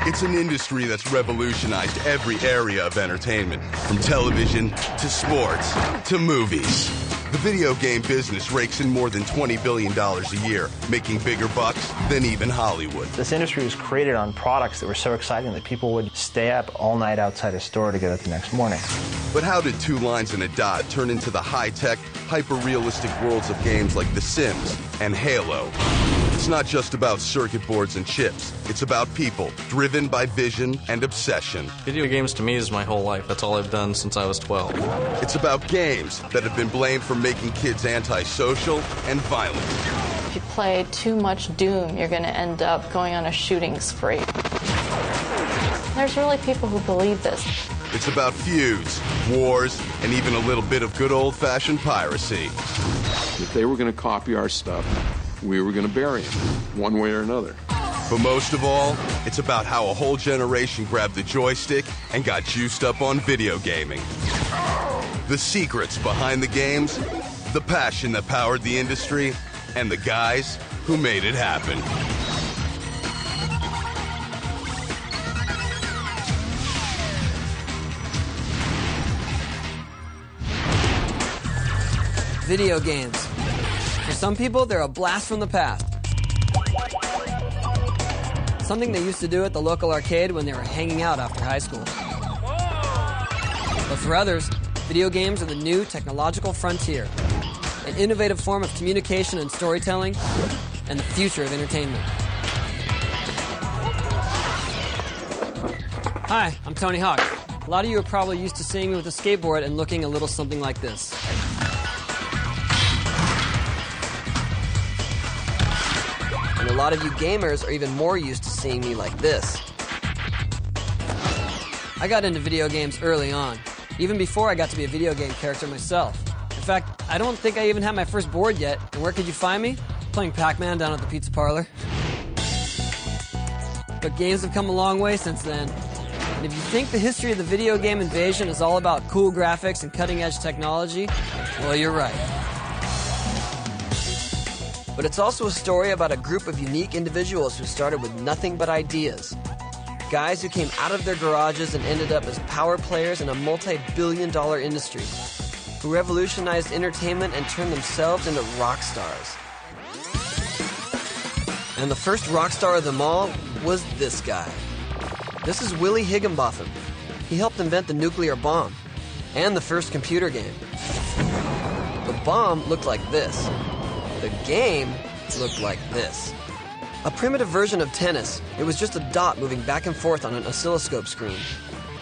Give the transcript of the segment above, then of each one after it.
It's an industry that's revolutionized every area of entertainment, from television to sports to movies. The video game business rakes in more than $20 billion a year, making bigger bucks than even Hollywood. This industry was created on products that were so exciting that people would stay up all night outside a store to get it the next morning. But how did two lines and a dot turn into the high-tech, hyper-realistic worlds of games like The Sims and Halo? It's not just about circuit boards and chips. It's about people, driven by vision and obsession. Video games to me is my whole life. That's all I've done since I was 12. It's about games that have been blamed for making kids antisocial and violent. If you play too much Doom, you're going to end up going on a shooting spree. There's really people who believe this. It's about feuds, wars, and even a little bit of good old-fashioned piracy. If they were going to copy our stuff, we were going to bury them, one way or another. But most of all, it's about how a whole generation grabbed the joystick and got juiced up on video gaming. The secrets behind the games, the passion that powered the industry, and the guys who made it happen. Video games. For some people, they're a blast from the past. Something they used to do at the local arcade when they were hanging out after high school. But for others, video games are the new technological frontier, an innovative form of communication and storytelling, and the future of entertainment. Hi, I'm Tony Hawk. A lot of you are probably used to seeing me with a skateboard and looking a little something like this. And a lot of you gamers are even more used to seeing me like this. I got into video games early on, even before I got to be a video game character myself. In fact, I don't think I even had my first board yet, and where could you find me? Playing Pac-Man down at the pizza parlor. But games have come a long way since then. And if you think the history of the video game invasion is all about cool graphics and cutting-edge technology, well, you're right. But it's also a story about a group of unique individuals who started with nothing but ideas. Guys who came out of their garages and ended up as power players in a multi-billion-dollar industry, who revolutionized entertainment and turned themselves into rock stars. And the first rock star of them all was this guy. This is Willie Higginbotham. He helped invent the nuclear bomb and the first computer game. The bomb looked like this. The game looked like this. A primitive version of tennis, it was just a dot moving back and forth on an oscilloscope screen.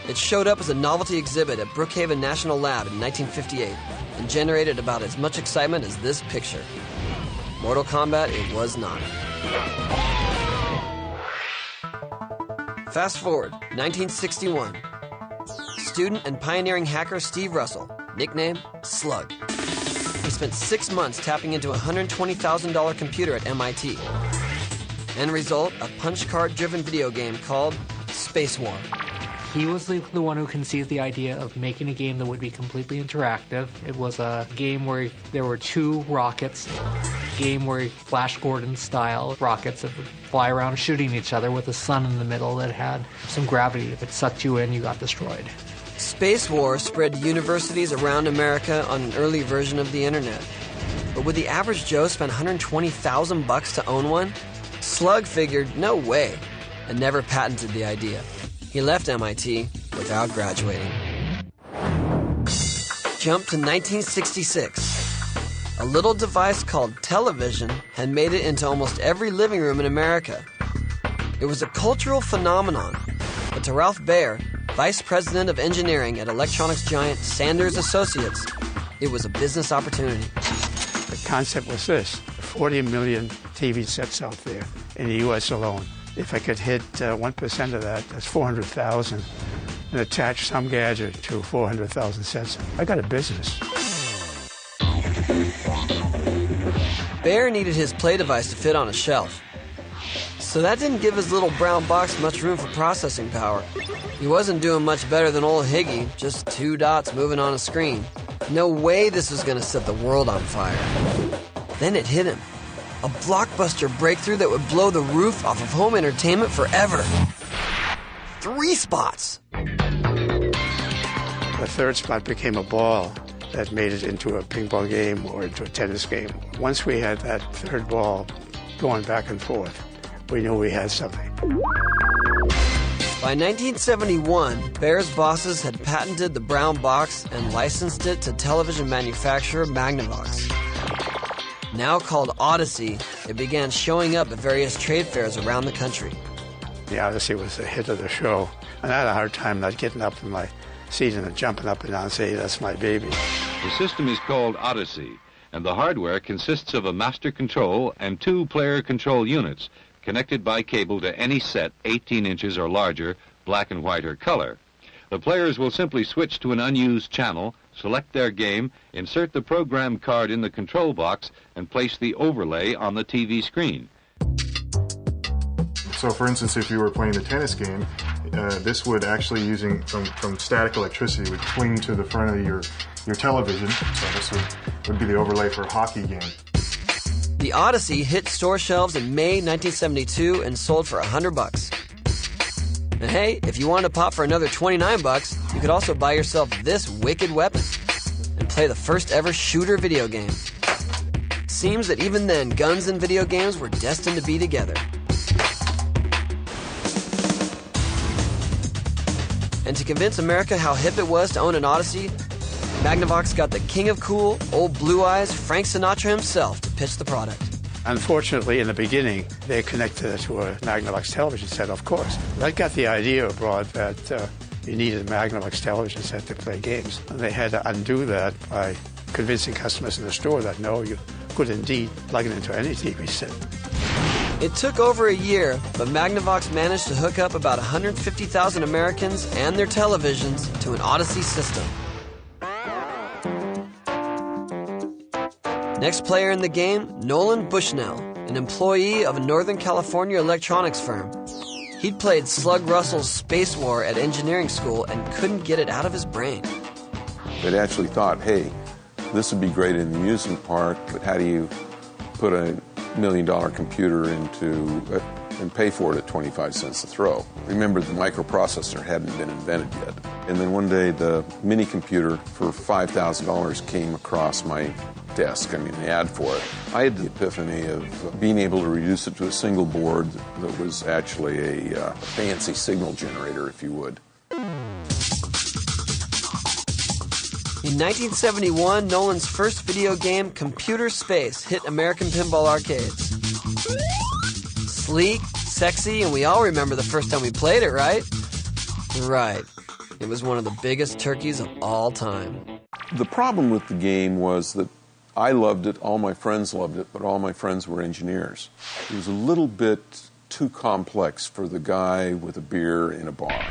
It showed up as a novelty exhibit at Brookhaven National Lab in 1958 and generated about as much excitement as this picture. Mortal Kombat it was not. Fast forward, 1961. Student and pioneering hacker Steve Russell, nickname Slug. He spent 6 months tapping into a $120,000 computer at MIT. End result, a punch card-driven video game called Space War. He was the one who conceived the idea of making a game that would be completely interactive. It was a game where there were two rockets, a game where Flash Gordon-style rockets that would fly around shooting each other with a sun in the middle that had some gravity. If it sucked you in, you got destroyed. Space War spread to universities around America on an early version of the internet. But would the average Joe spend $120,000 to own one? Slug figured, no way, and never patented the idea. He left MIT without graduating. Jump to 1966. A little device called television had made it into almost every living room in America. It was a cultural phenomenon, but to Ralph Baer, Vice President of Engineering at electronics giant Sanders Associates, it was a business opportunity. The concept was this: 40 million TV sets out there in the U.S. alone. If I could hit 1% of that, that's 400,000, and attach some gadget to 400,000 sets. I got a business. Baer needed his play device to fit on a shelf. So that didn't give his little brown box much room for processing power. He wasn't doing much better than old Higgy, just two dots moving on a screen. No way this was going to set the world on fire. Then it hit him. A blockbuster breakthrough that would blow the roof off of home entertainment forever. 3 spots. The third spot became a ball that made it into a ping pong game or into a tennis game. Once we had that third ball going back and forth, we knew we had something. By 1971, Bear's bosses had patented the brown box and licensed it to television manufacturer Magnavox. Now called Odyssey, it began showing up at various trade fairs around the country. The Odyssey was the hit of the show, and I had a hard time not getting up in my seat and jumping up and down and saying, "That's my baby." The system is called Odyssey, and the hardware consists of a master control and 2 player control units connected by cable to any set 18 inches or larger, black and white or color. The players will simply switch to an unused channel, select their game, insert the program card in the control box, and place the overlay on the TV screen. So for instance, if you were playing the tennis game, this would actually, using from static electricity, would cling to the front of your television. So this would be the overlay for a hockey game. The Odyssey hit store shelves in May 1972 and sold for $100. And hey, if you wanted to pop for another $29, you could also buy yourself this wicked weapon and play the first ever shooter video game. Seems that even then, guns and video games were destined to be together. And to convince America how hip it was to own an Odyssey, Magnavox got the king of cool, old blue eyes, Frank Sinatra himself to pitch the product. Unfortunately, in the beginning, they connected it to a Magnavox television set, of course. That got the idea abroad that you needed a Magnavox television set to play games. And they had to undo that by convincing customers in the store that, no, you could indeed plug it into any TV set. It took over a year, but Magnavox managed to hook up about 150,000 Americans and their televisions to an Odyssey system. Next player in the game, Nolan Bushnell, an employee of a Northern California electronics firm. He'd played Slug Russell's Space War at engineering school and couldn't get it out of his brain. They'd actually thought, hey, this would be great in the amusement park, but how do you put a $1 million computer into and pay for it at 25 cents a throw? Remember, the microprocessor hadn't been invented yet. And then one day, the mini computer for $5,000 came across my desk, the ad for it. I had the epiphany of being able to reduce it to a single board that was actually a fancy signal generator, if you would. In 1971, Nolan's first video game, Computer Space, hit American pinball arcades. Sleek, sexy, and we all remember the first time we played it, right? Right. It was one of the biggest turkeys of all time. The problem with the game was that I loved it, all my friends loved it, but all my friends were engineers. It was a little bit too complex for the guy with a beer in a bar.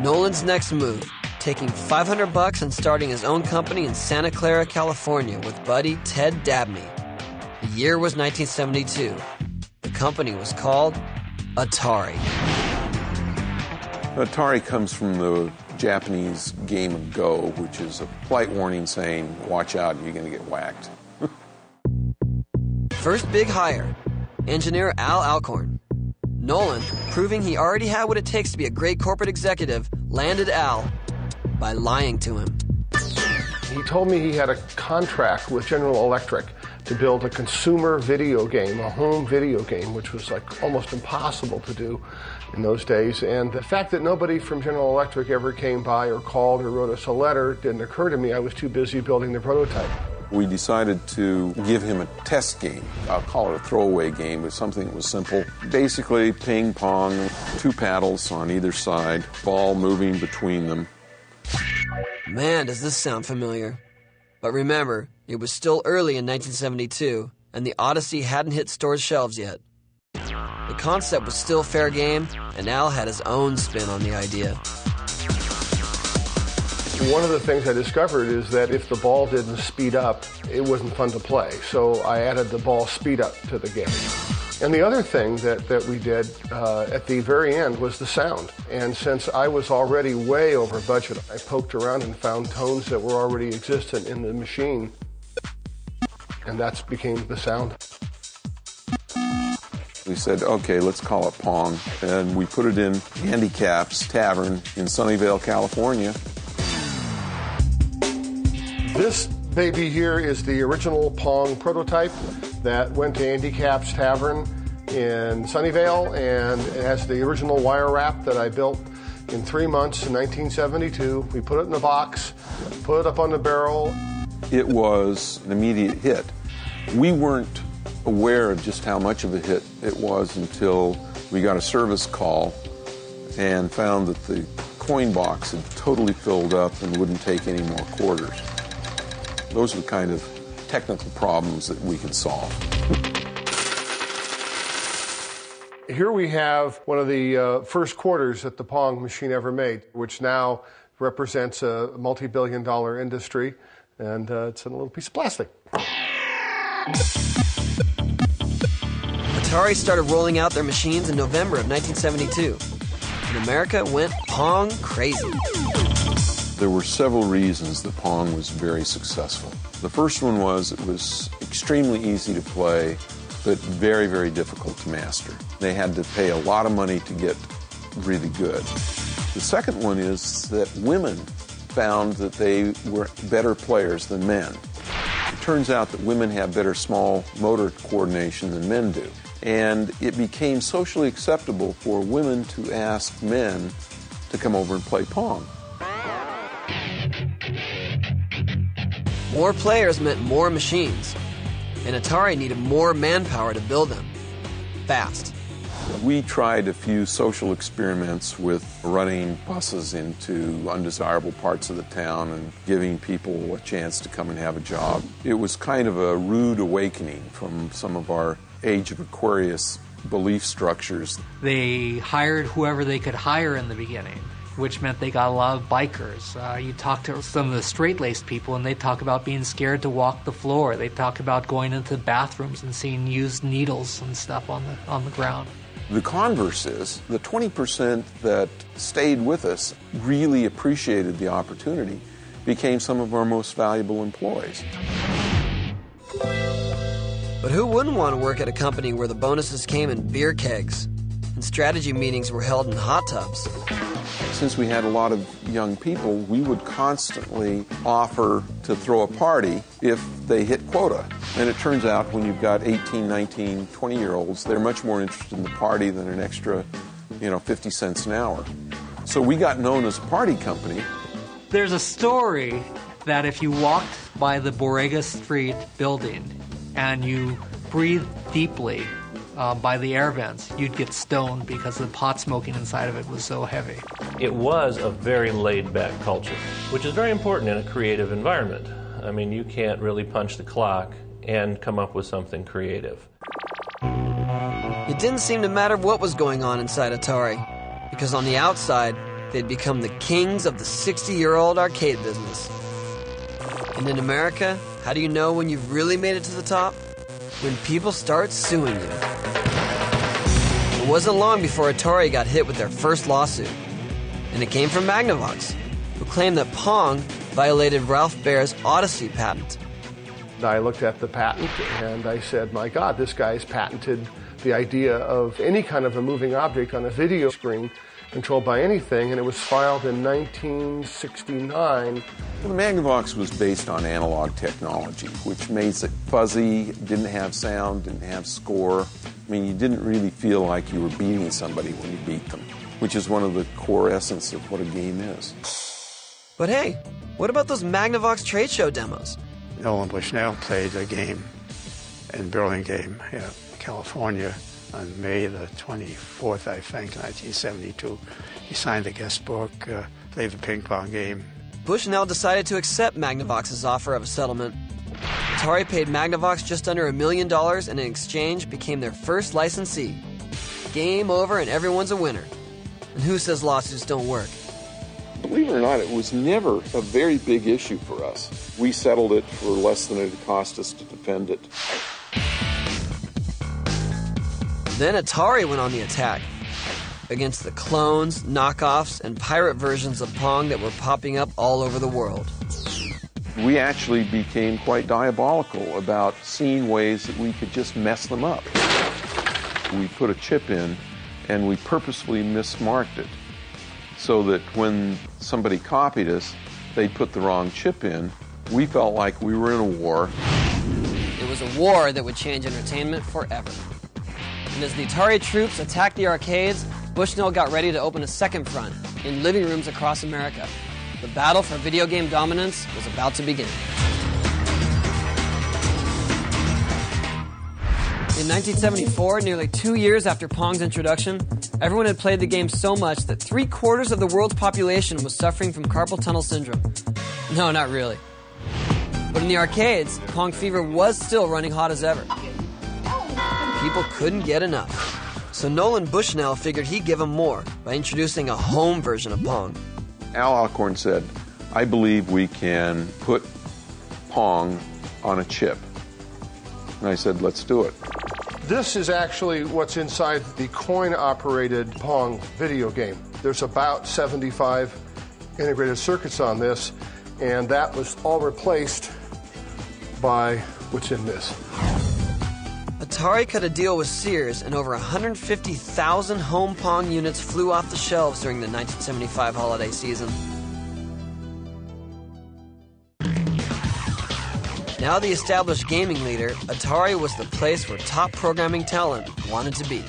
Nolan's next move, taking $500 and starting his own company in Santa Clara, California with buddy Ted Dabney. The year was 1972. The company was called Atari. Atari comes from the Japanese game of Go, which is a polite warning saying, watch out, you're going to get whacked. First big hire, engineer Al Alcorn. Nolan, proving he already had what it takes to be a great corporate executive, landed Al by lying to him. He told me he had a contract with General Electric to build a consumer video game, a home video game, which was like almost impossible to do in those days. And the fact that nobody from General Electric ever came by or called or wrote us a letter didn't occur to me. I was too busy building the prototype. We decided to give him a test game. I'll call it a throwaway game, but something that was simple. Basically, ping pong, 2 paddles on either side, ball moving between them. Man, does this sound familiar. But remember, it was still early in 1972, and the Odyssey hadn't hit stores' shelves yet. The concept was still fair game, and Al had his own spin on the idea. One of the things I discovered is that if the ball didn't speed up, it wasn't fun to play. So I added the ball speed up to the game. And the other thing that we did at the very end was the sound. And since I was already way over budget, I poked around and found tones that were already existent in the machine. and that became the sound. We said, okay, let's call it Pong, and we put it in Handicap's Tavern in Sunnyvale, California. This baby here is the original Pong prototype that went to Handicap's Tavern in Sunnyvale, and it has the original wire wrap that I built in 3 months in 1972. We put it in a box, put it up on the barrel. It was an immediate hit. We weren't aware of just how much of a hit it was until we got a service call and found that the coin box had totally filled up and wouldn't take any more quarters. Those are the kind of technical problems that we can solve. Here we have one of the first quarters that the Pong machine ever made, which now represents a multi-billion-dollar industry, and it's in a little piece of plastic. Atari started rolling out their machines in November of 1972, and America went Pong crazy. There were several reasons that Pong was very successful. The first one was it was extremely easy to play, but very, very difficult to master. They had to pay a lot of money to get really good. The second one is that women found that they were better players than men. It turns out that women have better small motor coordination than men do. And it became socially acceptable for women to ask men to come over and play Pong. More players meant more machines, and Atari needed more manpower to build them. Fast. We tried a few social experiments with running buses into undesirable parts of the town and giving people a chance to come and have a job. It was kind of a rude awakening from some of our Age of Aquarius belief structures. They hired whoever they could hire in the beginning, which meant they got a lot of bikers. You talk to some of the straight-laced people, and they talk about being scared to walk the floor. They talk about going into bathrooms and seeing used needles and stuff on the ground. The converse is, the 20% that stayed with us really appreciated the opportunity, became some of our most valuable employees. But who wouldn't want to work at a company where the bonuses came in beer kegs and strategy meetings were held in hot tubs? Since we had a lot of young people, we would constantly offer to throw a party if they hit quota. And it turns out when you've got 18, 19, 20-year-olds, they're much more interested in the party than an extra, 50 cents an hour. So we got known as a party company. There's a story that if you walked by the Borrega Street building and you breathed deeply by the air vents, you'd get stoned because the pot smoking inside of it was so heavy. It was a very laid-back culture, which is very important in a creative environment. I mean, you can't really punch the clock and come up with something creative. It didn't seem to matter what was going on inside Atari, because on the outside, they'd become the kings of the 60-year-old arcade business. And in America, how do you know when you've really made it to the top? When people start suing you. It wasn't long before Atari got hit with their first lawsuit. And it came from Magnavox, who claimed that Pong violated Ralph Baer's Odyssey patent. I looked at the patent and I said, my God, this guy's patented the idea of any kind of a moving object on a video screen controlled by anything, and it was filed in 1969. Well, the Magnavox was based on analog technology, which makes it fuzzy, didn't have sound, didn't have score. I mean, you didn't really feel like you were beating somebody when you beat them, which is one of the core essence of what a game is. But hey, what about those Magnavox trade show demos? Nolan Bushnell played a game in Burlingame, California, on May the 24th, I think, 1972. He signed the guest book, played the ping pong game. Bushnell decided to accept Magnavox's offer of a settlement. Atari paid Magnavox just under $1 million and in exchange became their first licensee. Game over and everyone's a winner. And who says lawsuits don't work? Believe it or not, it was never a very big issue for us. We settled it for less than it cost us to defend it. Then Atari went on the attack against the clones, knockoffs, and pirate versions of Pong that were popping up all over the world. We actually became quite diabolical about seeing ways that we could just mess them up. We put a chip in and we purposefully mismarked it so that when somebody copied us, they'd put the wrong chip in. We felt like we were in a war. It was a war that would change entertainment forever. And as the Atari troops attacked the arcades, Bushnell got ready to open a second front in living rooms across America. The battle for video game dominance was about to begin. In 1974, nearly 2 years after Pong's introduction, everyone had played the game so much that 3/4 of the world's population was suffering from carpal tunnel syndrome. No, not really. But in the arcades, Pong fever was still running hot as ever. People couldn't get enough. So Nolan Bushnell figured he'd give them more by introducing a home version of Pong. Al Alcorn said, I believe we can put Pong on a chip. And I said, let's do it. This is actually what's inside the coin-operated Pong video game. There's about 75 integrated circuits on this, and that was all replaced by what's in this. Atari cut a deal with Sears, and over 150,000 home Pong units flew off the shelves during the 1975 holiday season. Now the established gaming leader, Atari was the place where top programming talent wanted to be.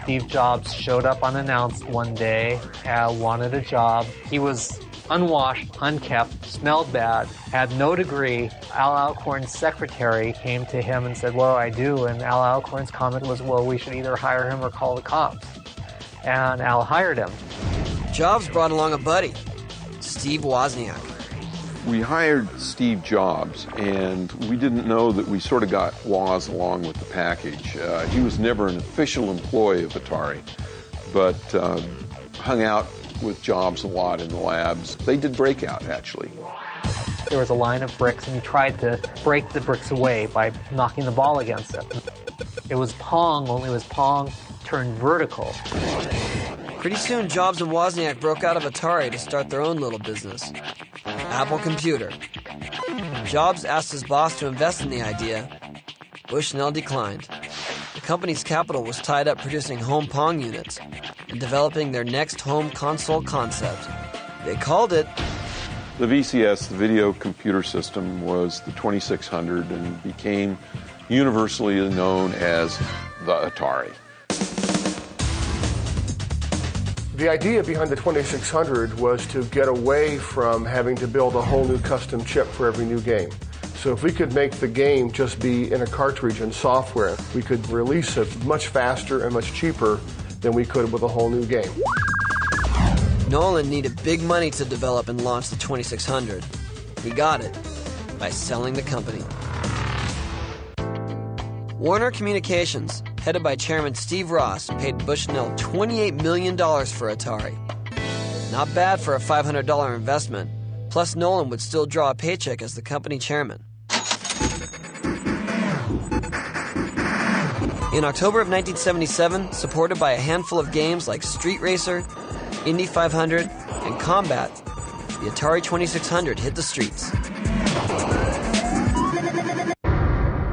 Steve Jobs showed up unannounced one day, wanted a job. He was unwashed, unkept, smelled bad, had no degree. Al Alcorn's secretary came to him and said, what do I do? And Al Alcorn's comment was, well, we should either hire him or call the cops. And Al hired him. Jobs brought along a buddy, Steve Wozniak. We hired Steve Jobs, and we didn't know that we sort of got Woz along with the package. He was never an official employee of Atari, but hung out with Jobs a lot in the labs. They did Breakout, actually. There was a line of bricks, and he tried to break the bricks away by knocking the ball against it. It was Pong, only it was Pong turned vertical. Pretty soon, Jobs and Wozniak broke out of Atari to start their own little business, Apple Computer. Jobs asked his boss to invest in the idea. Bushnell declined. The company's capital was tied up producing home Pong units and developing their next home console concept. They called it the VCS, the Video Computer System, was the 2600 and became universally known as the Atari. The idea behind the 2600 was to get away from having to build a whole new custom chip for every new game. So if we could make the game just be in a cartridge and software, we could release it much faster and much cheaper than we could with a whole new game. Nolan needed big money to develop and launch the 2600. He got it by selling the company. Warner Communications, headed by Chairman Steve Ross, paid Bushnell $28 million for Atari. Not bad for a $500 investment, plus Nolan would still draw a paycheck as the company chairman. In October of 1977, supported by a handful of games like Street Racer, Indy 500, and Combat, the Atari 2600 hit the streets.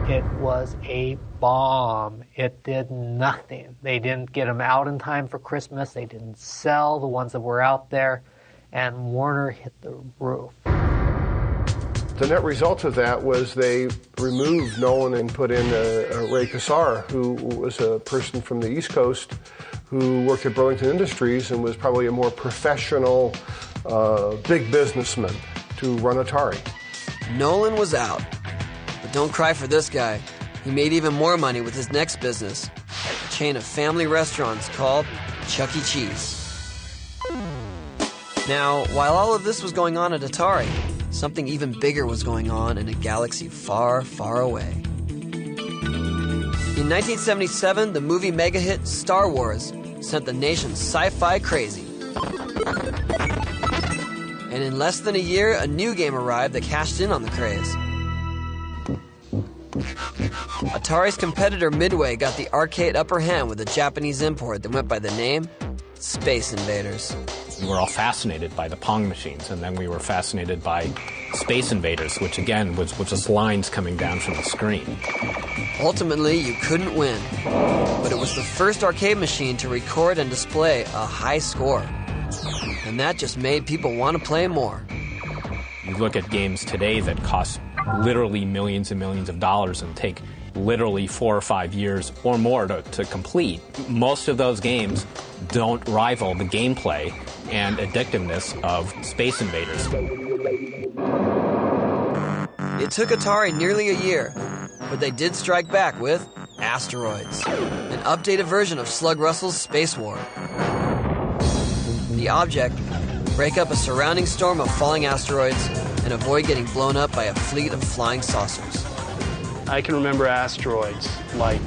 It was a bomb. It did nothing. They didn't get them out in time for Christmas. They didn't sell the ones that were out there. And Warner hit the roof. The net result of that was they removed Nolan and put in Ray Kassar, who was a person from the East Coast who worked at Burlington Industries and was probably a more professional, big businessman to run Atari. Nolan was out. But don't cry for this guy. He made even more money with his next business, a chain of family restaurants called Chuck E. Cheese. Now, while all of this was going on at Atari, something even bigger was going on in a galaxy far, far away. In 1977, the movie mega hit Star Wars sent the nation sci-fi crazy. And in less than a year, a new game arrived that cashed in on the craze. Atari's competitor Midway got the arcade upper hand with a Japanese import that went by the name Space Invaders. We were all fascinated by the Pong machines, and then we were fascinated by Space Invaders, which again was just lines coming down from the screen. Ultimately, you couldn't win, but it was the first arcade machine to record and display a high score. And that just made people want to play more. You look at games today that cost literally millions and millions of dollars and take literally 4 or 5 years or more to complete. Most of those games don't rival the gameplay and addictiveness of Space Invaders. It took Atari nearly a year, but they did strike back with Asteroids, an updated version of Slug Russell's Space War. The object, break up a surrounding storm of falling asteroids and avoid getting blown up by a fleet of flying saucers. I can remember Asteroids like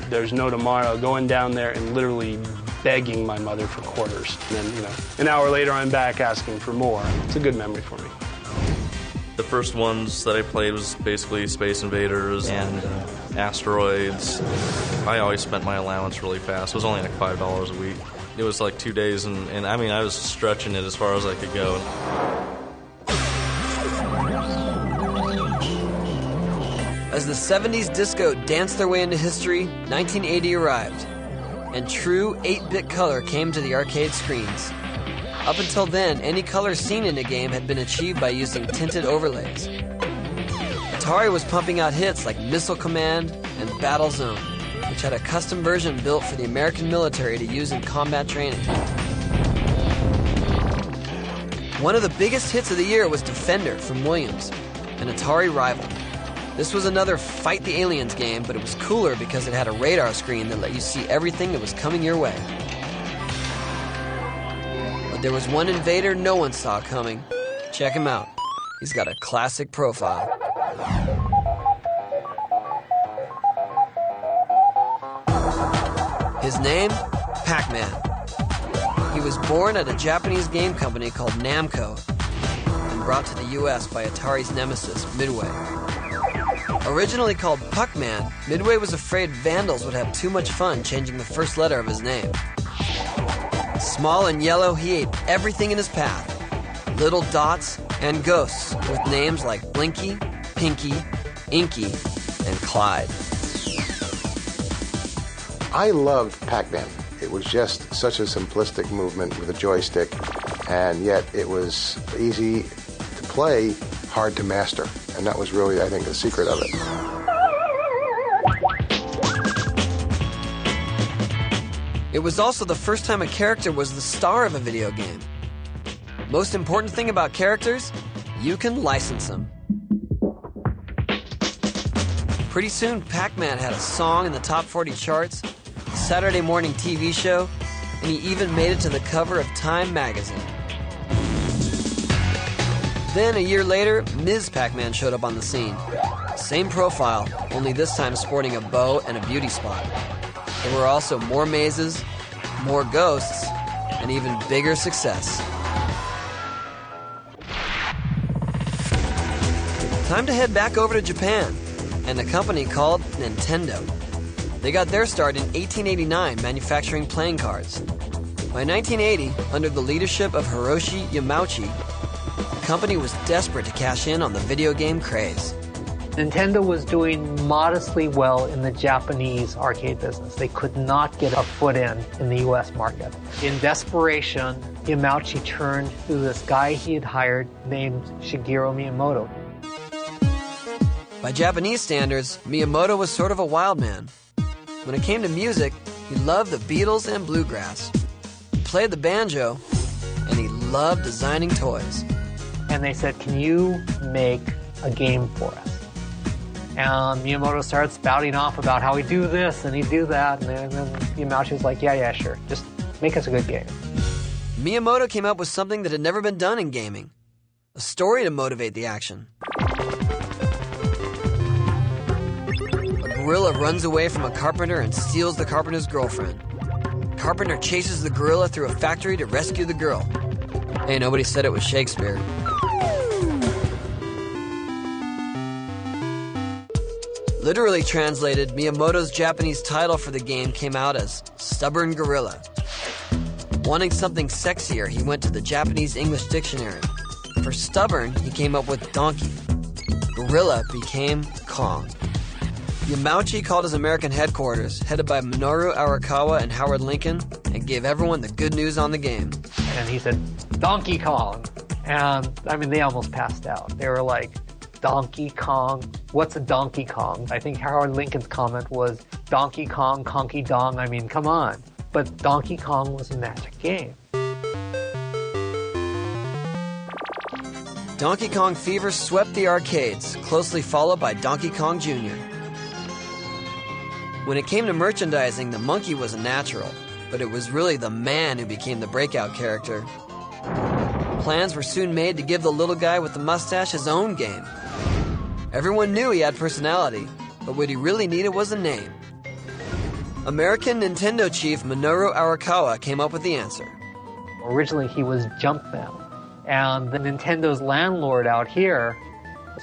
there's no tomorrow, going down there and literally begging my mother for quarters. And then, an hour later I'm back asking for more. It's a good memory for me. The first ones that I played was basically Space Invaders and Asteroids. I always spent my allowance really fast. It was only like $5 a week. It was like 2 days, and I mean, I was stretching it as far as I could go. As the 70s disco danced their way into history, 1980 arrived, and true 8-bit color came to the arcade screens. Up until then, any color seen in a game had been achieved by using tinted overlays. Atari was pumping out hits like Missile Command and Battle Zone, which had a custom version built for the American military to use in combat training. One of the biggest hits of the year was Defender from Williams, an Atari rival. This was another Fight the Aliens game, but it was cooler because it had a radar screen that let you see everything that was coming your way. But there was one invader no one saw coming. Check him out. He's got a classic profile. His name? Pac-Man. He was born at a Japanese game company called Namco and brought to the US by Atari's nemesis, Midway. Originally called Puck-Man, Midway was afraid vandals would have too much fun changing the first letter of his name. Small and yellow, he ate everything in his path. Little dots and ghosts with names like Blinky, Pinky, Inky, and Clyde. I loved Pac-Man. It was just such a simplistic movement with a joystick, and yet it was easy to play, hard to master. And that was really, I think, the secret of it. It was also the first time a character was the star of a video game. Most important thing about characters, you can license them. Pretty soon, Pac-Man had a song in the top 40 charts, a Saturday morning TV show, and he even made it to the cover of Time magazine. Then, a year later, Ms. Pac-Man showed up on the scene. Same profile, only this time sporting a bow and a beauty spot. There were also more mazes, more ghosts, and even bigger success. Time to head back over to Japan, and a company called Nintendo. They got their start in 1889 manufacturing playing cards. By 1980, under the leadership of Hiroshi Yamauchi, the company was desperate to cash in on the video game craze. Nintendo was doing modestly well in the Japanese arcade business. They could not get a foot in the US market. In desperation, Yamauchi turned to this guy he had hired named Shigeru Miyamoto. By Japanese standards, Miyamoto was sort of a wild man. When it came to music, he loved the Beatles and bluegrass. He played the banjo, and he loved designing toys. And they said, can you make a game for us? And Miyamoto started spouting off about how he'd do this and he'd do that. And then Yamauchi was like, yeah, sure. Just make us a good game. Miyamoto came up with something that had never been done in gaming. A story to motivate the action. A gorilla runs away from a carpenter and steals the carpenter's girlfriend. Carpenter chases the gorilla through a factory to rescue the girl. Hey, nobody said it was Shakespeare. Literally translated, Miyamoto's Japanese title for the game came out as Stubborn Gorilla. Wanting something sexier, he went to the Japanese English dictionary. For stubborn, he came up with donkey. Gorilla became Kong. Yamauchi called his American headquarters, headed by Minoru Arakawa and Howard Lincoln, and gave everyone the good news on the game. And he said, Donkey Kong. And, I mean, they almost passed out. They were like, Donkey Kong? What's a Donkey Kong? I think Howard Lincoln's comment was, Donkey Kong, Conky Dong, I mean, come on. But Donkey Kong was a magic game. Donkey Kong fever swept the arcades, closely followed by Donkey Kong Jr. When it came to merchandising, the monkey was a natural, but it was really the man who became the breakout character. Plans were soon made to give the little guy with the mustache his own game. Everyone knew he had personality, but what he really needed was a name. American Nintendo chief Minoru Arakawa came up with the answer. Originally, he was Jumpman. And the Nintendo's landlord out here,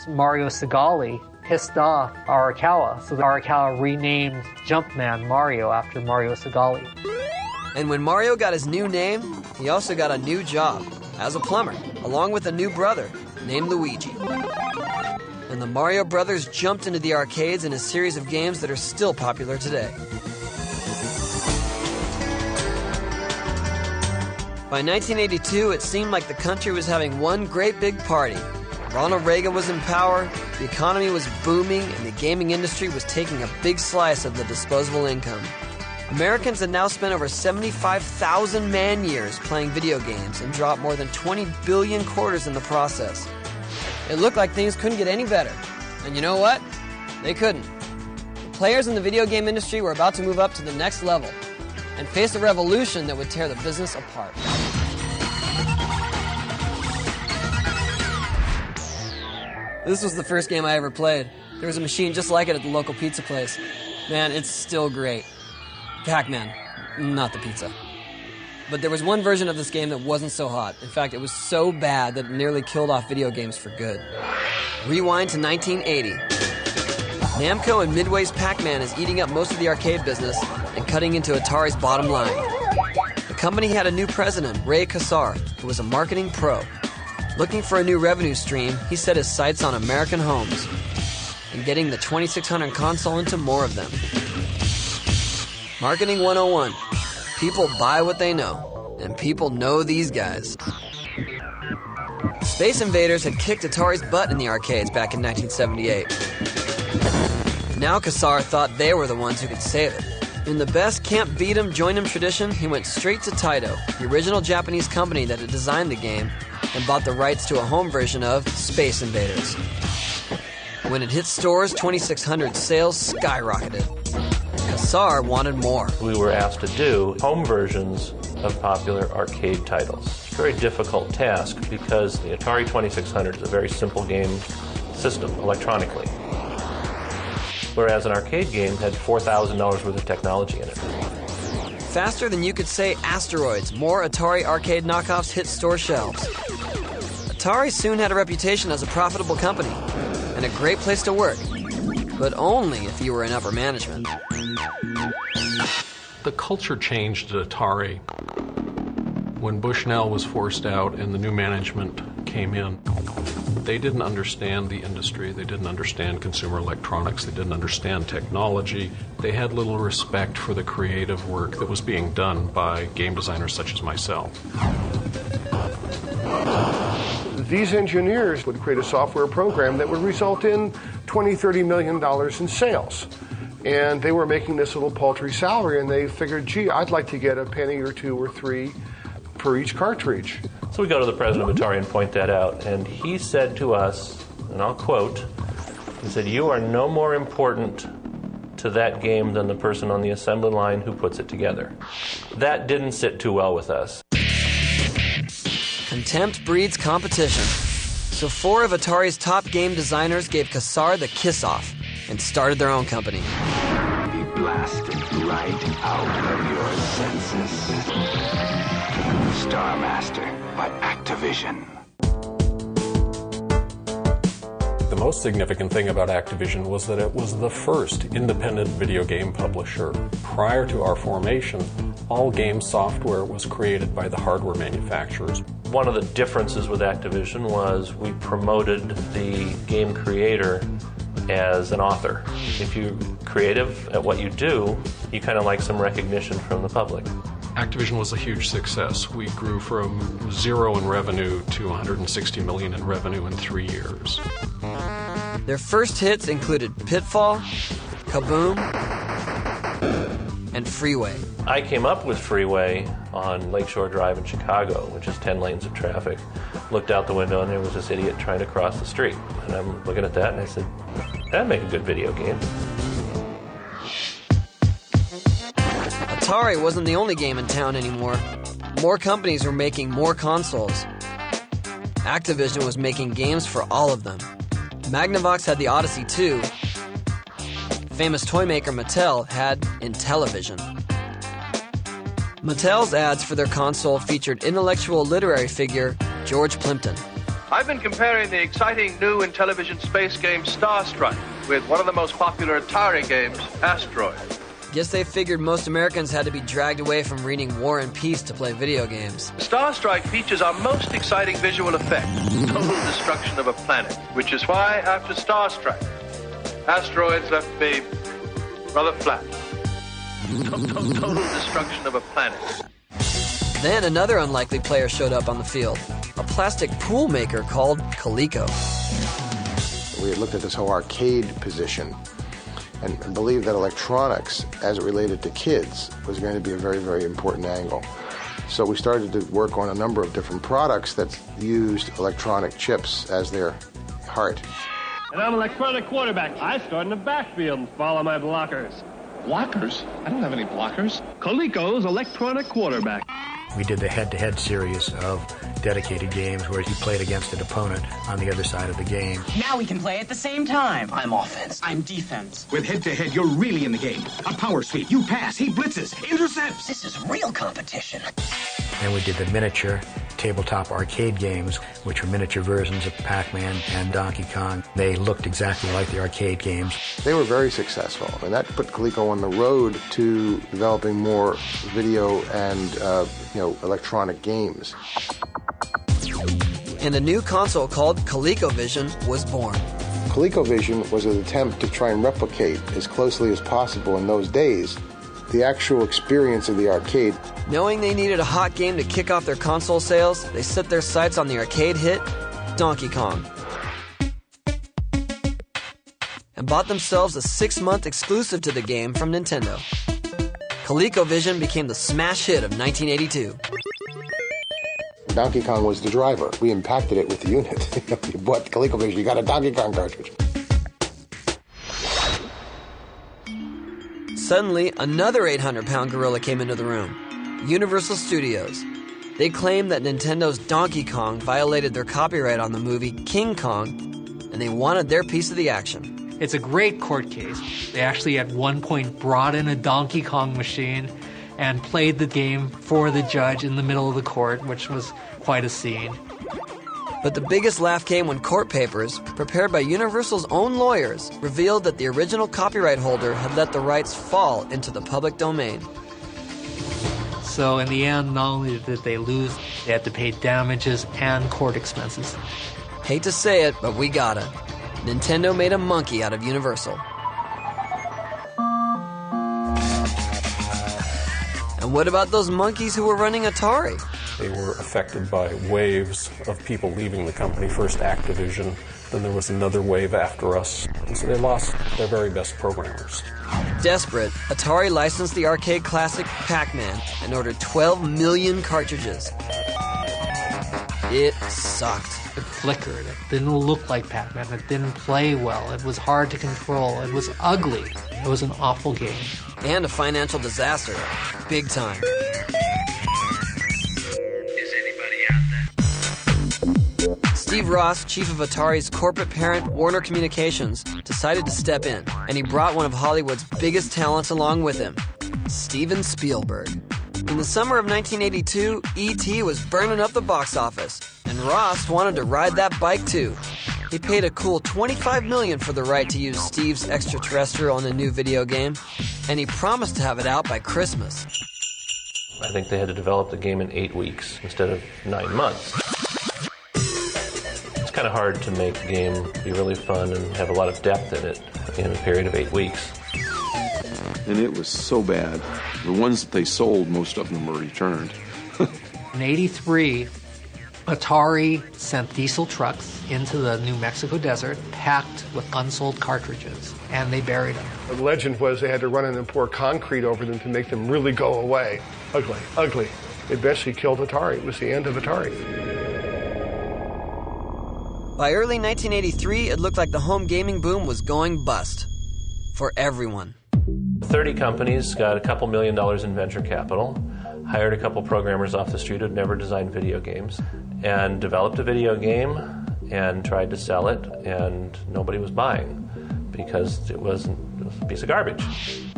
Mario Segali, pissed off Arakawa. So Arakawa renamed Jumpman Mario after Mario Segali. And when Mario got his new name, he also got a new job as a plumber, along with a new brother named Luigi. And the Mario brothers jumped into the arcades in a series of games that are still popular today. By 1982, it seemed like the country was having one great big party. Ronald Reagan was in power, the economy was booming, and the gaming industry was taking a big slice of the disposable income. Americans had now spent over 75,000 man-years playing video games and dropped more than 20 billion quarters in the process. It looked like things couldn't get any better. And you know what? They couldn't. The players in the video game industry were about to move up to the next level and face a revolution that would tear the business apart. This was the first game I ever played. There was a machine just like it at the local pizza place. Man, it's still great. Pac-Man, not the pizza. But there was one version of this game that wasn't so hot. In fact, it was so bad that it nearly killed off video games for good. Rewind to 1980. Namco and Midway's Pac-Man is eating up most of the arcade business and cutting into Atari's bottom line. The company had a new president, Ray Kassar, who was a marketing pro. Looking for a new revenue stream, he set his sights on American homes and getting the 2600 console into more of them. Marketing 101. People buy what they know, and people know these guys. Space Invaders had kicked Atari's butt in the arcades back in 1978. Now Kassar thought they were the ones who could save it. In the best can't beat 'em, join 'em tradition, he went straight to Taito, the original Japanese company that had designed the game, and bought the rights to a home version of Space Invaders. When it hit stores, 2600 sales skyrocketed. Kassar wanted more. We were asked to do home versions of popular arcade titles. It's a very difficult task because the Atari 2600 is a very simple game system electronically, whereas an arcade game had $4,000 worth of technology in it. Faster than you could say asteroids, more Atari arcade knockoffs hit store shelves. Atari soon had a reputation as a profitable company and a great place to work, but only if you were in upper management. The culture changed at Atari when Bushnell was forced out and the new management came in. They didn't understand the industry. They didn't understand consumer electronics. They didn't understand technology. They had little respect for the creative work that was being done by game designers such as myself. These engineers would create a software program that would result in $20, $30 million in sales. And they were making this little paltry salary, and they figured, gee, I'd like to get a penny or two or three per each cartridge. So we go to the president of Atari and point that out, and he said to us, and I'll quote, he said, "You are no more important to that game than the person on the assembly line who puts it together." That didn't sit too well with us. Contempt breeds competition. So 4 of Atari's top game designers gave Kassar the kiss-off and started their own company. Be blasted right out of your senses. Star Master by Activision. The most significant thing about Activision was that it was the first independent video game publisher. Prior to our formation, all game software was created by the hardware manufacturers. One of the differences with Activision was we promoted the game creator as an author. If you're creative at what you do, you kind of like some recognition from the public. Activision was a huge success. We grew from 0 in revenue to $160 million in revenue in 3 years. Their first hits included Pitfall, Kaboom, and Freeway. I came up with Freeway on Lakeshore Drive in Chicago, which is 10 lanes of traffic. Looked out the window and there was this idiot trying to cross the street. And I'm looking at that and I said, that'd make a good video game. Atari wasn't the only game in town anymore. More companies were making more consoles. Activision was making games for all of them. Magnavox had the Odyssey 2. Famous toy maker Mattel had Intellivision. Mattel's ads for their console featured intellectual literary figure George Plimpton. I've been comparing the exciting new Intellivision space game Star Strike with one of the most popular Atari games, Asteroid. Guess they figured most Americans had to be dragged away from reading War and Peace to play video games. Star Strike features our most exciting visual effect, total destruction of a planet, which is why, after Star Strike, Asteroids left me rather flat. Total destruction of a planet. Then another unlikely player showed up on the field, a plastic pool maker called Coleco. We had looked at this whole arcade position and believed that electronics, as it related to kids, was going to be a very, very important angle. So we started to work on a number of different products that used electronic chips as their heart. And I'm an electronic quarterback. I start in the backfield and follow my blockers. Blockers? I don't have any blockers. Coleco's electronic quarterback. We did the head-to-head series of dedicated games where you played against an opponent on the other side of the game. Now we can play at the same time. I'm offense. I'm defense. With head-to-head, you're really in the game. A power sweep. You pass. He blitzes. Intercepts. This is real competition. Then we did the miniature tabletop arcade games, which were miniature versions of Pac-Man and Donkey Kong. They looked exactly like the arcade games. They were very successful, and that put Coleco on the road to developing more video and electronic games. And a new console called ColecoVision was born. ColecoVision was an attempt to try and replicate as closely as possible in those days the actual experience of the arcade. Knowing they needed a hot game to kick off their console sales, they set their sights on the arcade hit Donkey Kong and bought themselves a 6-month exclusive to the game from Nintendo. ColecoVision became the smash hit of 1982. Donkey Kong was the driver. We impacted it with the unit. You bought ColecoVision, you got a Donkey Kong cartridge. Suddenly, another 800-pound gorilla came into the room, Universal Studios. They claimed that Nintendo's Donkey Kong violated their copyright on the movie King Kong, and they wanted their piece of the action. It's a great court case. They actually at one point brought in a Donkey Kong machine and played the game for the judge in the middle of the court, which was quite a scene. But the biggest laugh came when court papers, prepared by Universal's own lawyers, revealed that the original copyright holder had let the rights fall into the public domain. So in the end, not only did they lose, they had to pay damages and court expenses. Hate to say it, but we got it. Nintendo made a monkey out of Universal. And what about those monkeys who were running Atari? They were affected by waves of people leaving the company, first Activision, then there was another wave after us, and so they lost their very best programmers. Desperate, Atari licensed the arcade classic Pac-Man and ordered 12 million cartridges. It sucked. It flickered. It didn't look like Pac-Man. It didn't play well. It was hard to control. It was ugly. It was an awful game. And a financial disaster. Big time. Steve Ross, chief of Atari's corporate parent, Warner Communications, decided to step in, and he brought one of Hollywood's biggest talents along with him, Steven Spielberg. In the summer of 1982, E.T. was burning up the box office, and Ross wanted to ride that bike too. He paid a cool $25 million for the right to use Steve's extraterrestrial in the new video game, and he promised to have it out by Christmas. I think they had to develop the game in 8 weeks instead of 9 months. It's kind of hard to make a game be really fun and have a lot of depth in it in a period of 8 weeks. And it was so bad. The ones that they sold, most of them were returned. In '83, Atari sent diesel trucks into the New Mexico desert packed with unsold cartridges, and they buried them. The legend was they had to run in and pour concrete over them to make them really go away. Ugly, ugly. It eventually killed Atari. It was the end of Atari. By early 1983, it looked like the home gaming boom was going bust. For everyone. 30 companies got a couple $1 million in venture capital, hired a couple programmers off the street who'd never designed video games, and developed a video game and tried to sell it, and nobody was buying because it was a piece of garbage.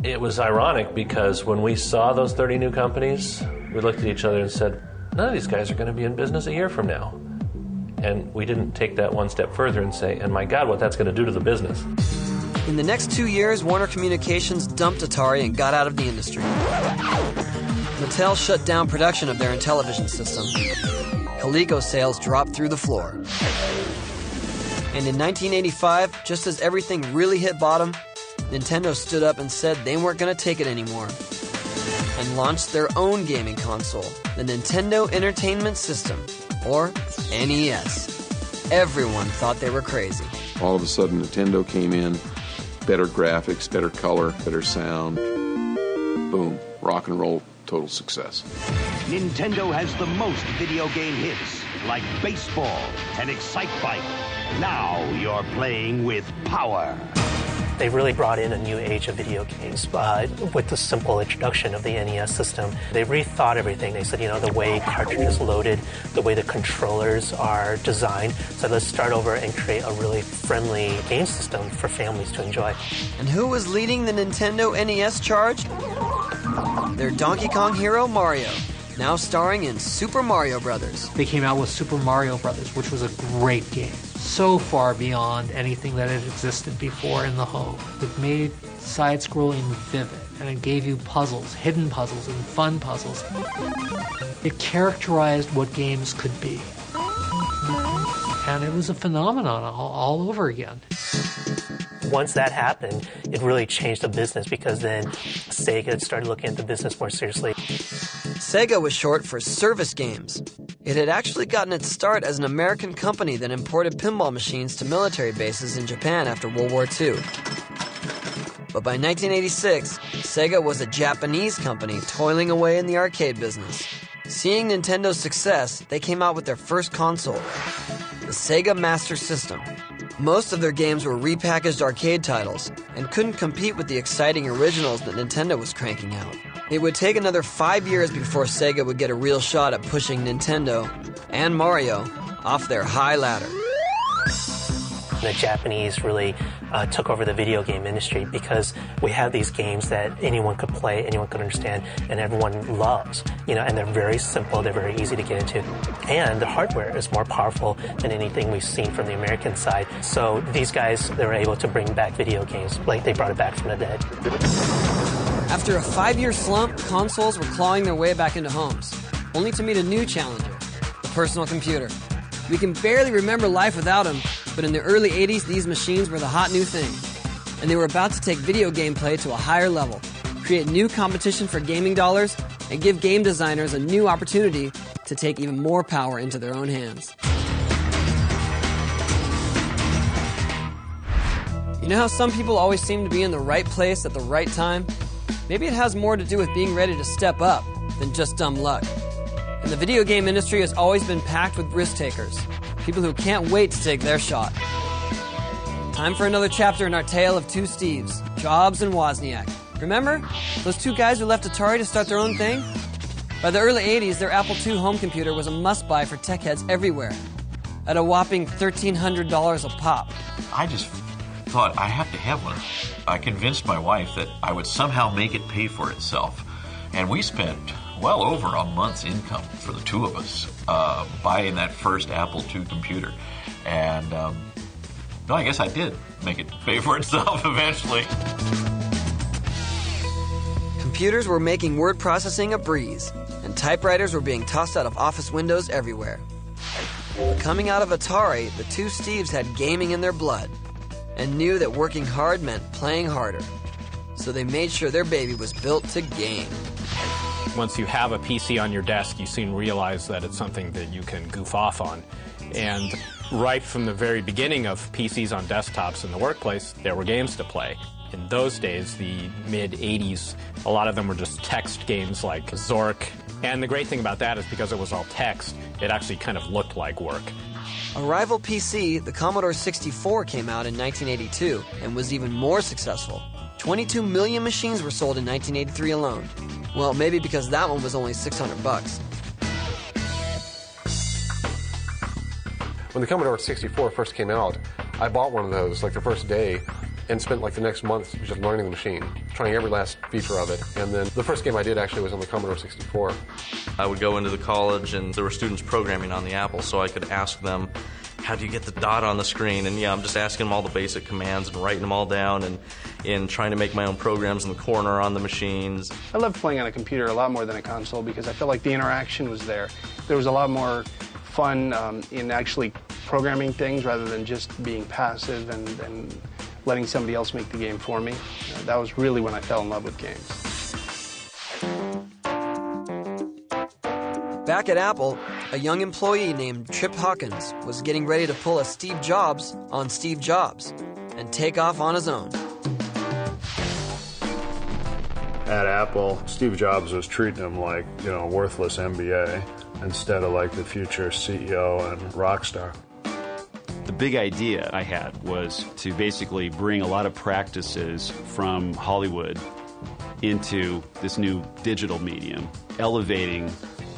It was ironic because when we saw those 30 new companies, we looked at each other and said, none of these guys are going to be in business a year from now. And we didn't take that one step further and say, and my God, what that's going to do to the business. In the next 2 years, Warner Communications dumped Atari and got out of the industry. Mattel shut down production of their Intellivision system. Coleco sales dropped through the floor. And in 1985, just as everything really hit bottom, Nintendo stood up and said they weren't going to take it anymore and launched their own gaming console, the Nintendo Entertainment System, or NES. Everyone thought they were crazy. All of a sudden, Nintendo came in, better graphics, better color, better sound. Boom, rock and roll, total success. Nintendo has the most video game hits, like baseball and Excitebike. Now you're playing with power. They really brought in a new age of video games with the simple introduction of the NES system. They rethought everything. They said, the way cartridges loaded, the way the controllers are designed. So let's start over and create a really friendly game system for families to enjoy. And who was leading the Nintendo NES charge? Their Donkey Kong hero, Mario, now starring in Super Mario Brothers. They came out with Super Mario Brothers, which was a great game. So far beyond anything that had existed before in the home. It made side-scrolling vivid, and it gave you puzzles, hidden puzzles, and fun puzzles. It characterized what games could be. And it was a phenomenon all over again. Once that happened, it really changed the business because then Sega started looking at the business more seriously. Sega was short for Service Games. It had actually gotten its start as an American company that imported pinball machines to military bases in Japan after World War II. But by 1986, Sega was a Japanese company toiling away in the arcade business. Seeing Nintendo's success, they came out with their first console, the Sega Master System. Most of their games were repackaged arcade titles and couldn't compete with the exciting originals that Nintendo was cranking out. It would take another 5 years before Sega would get a real shot at pushing Nintendo and Mario off their high ladder. The Japanese really took over the video game industry because we have these games that anyone could play, anyone could understand, and everyone loves. And they're very simple, they're very easy to get into. And the hardware is more powerful than anything we've seen from the American side. So these guys, they were able to bring back video games like they brought it back from the dead. After a 5-year slump, consoles were clawing their way back into homes, only to meet a new challenger, the personal computer. We can barely remember life without them, but in the early 80s, these machines were the hot new thing. And they were about to take video gameplay to a higher level, create new competition for gaming dollars, and give game designers a new opportunity to take even more power into their own hands. You know how some people always seem to be in the right place at the right time? Maybe it has more to do with being ready to step up than just dumb luck. And the video game industry has always been packed with risk takers, people who can't wait to take their shot. Time for another chapter in our tale of two Steves, Jobs and Wozniak. Remember those two guys who left Atari to start their own thing? By the early 80s, their Apple II home computer was a must-buy for tech heads everywhere, at a whopping $1,300 a pop. I just thought I have to have one. I convinced my wife that I would somehow make it pay for itself. And we spent well over a month's income for the two of us buying that first Apple II computer. And No, I guess I did make it pay for itself eventually. Computers were making word processing a breeze, and typewriters were being tossed out of office windows everywhere. But coming out of Atari, the two Steves had gaming in their blood and knew that working hard meant playing harder. So they made sure their baby was built to game. Once you have a PC on your desk, you soon realize that it's something that you can goof off on. And right from the very beginning of PCs on desktops in the workplace, there were games to play. In those days, the mid-'80s, a lot of them were just text games like Zork. And the great thing about that is because it was all text, it actually kind of looked like work. A rival PC, the Commodore 64, came out in 1982 and was even more successful. 22 million machines were sold in 1983 alone. Well, maybe because that one was only $600. When the Commodore 64 first came out, I bought one of those like the first day and spent like the next month just learning the machine, trying every last feature of it. And then the first game I did actually was on the Commodore 64. I would go into the college and there were students programming on the Apple, so I could ask them, how do you get the dot on the screen? And yeah, I'm just asking them all the basic commands and writing them all down and trying to make my own programs in the corner on the machines. I loved playing on a computer a lot more than a console because I felt like the interaction was there. There was a lot more fun in actually programming things rather than just being passive and letting somebody else make the game for me. That was really when I fell in love with games. Back at Apple, a young employee named Trip Hawkins was getting ready to pull a Steve Jobs on Steve Jobs and take off on his own. At Apple, Steve Jobs was treating him like, a worthless MBA instead of like the future CEO and rock star. The big idea I had was to basically bring a lot of practices from Hollywood into this new digital medium, elevating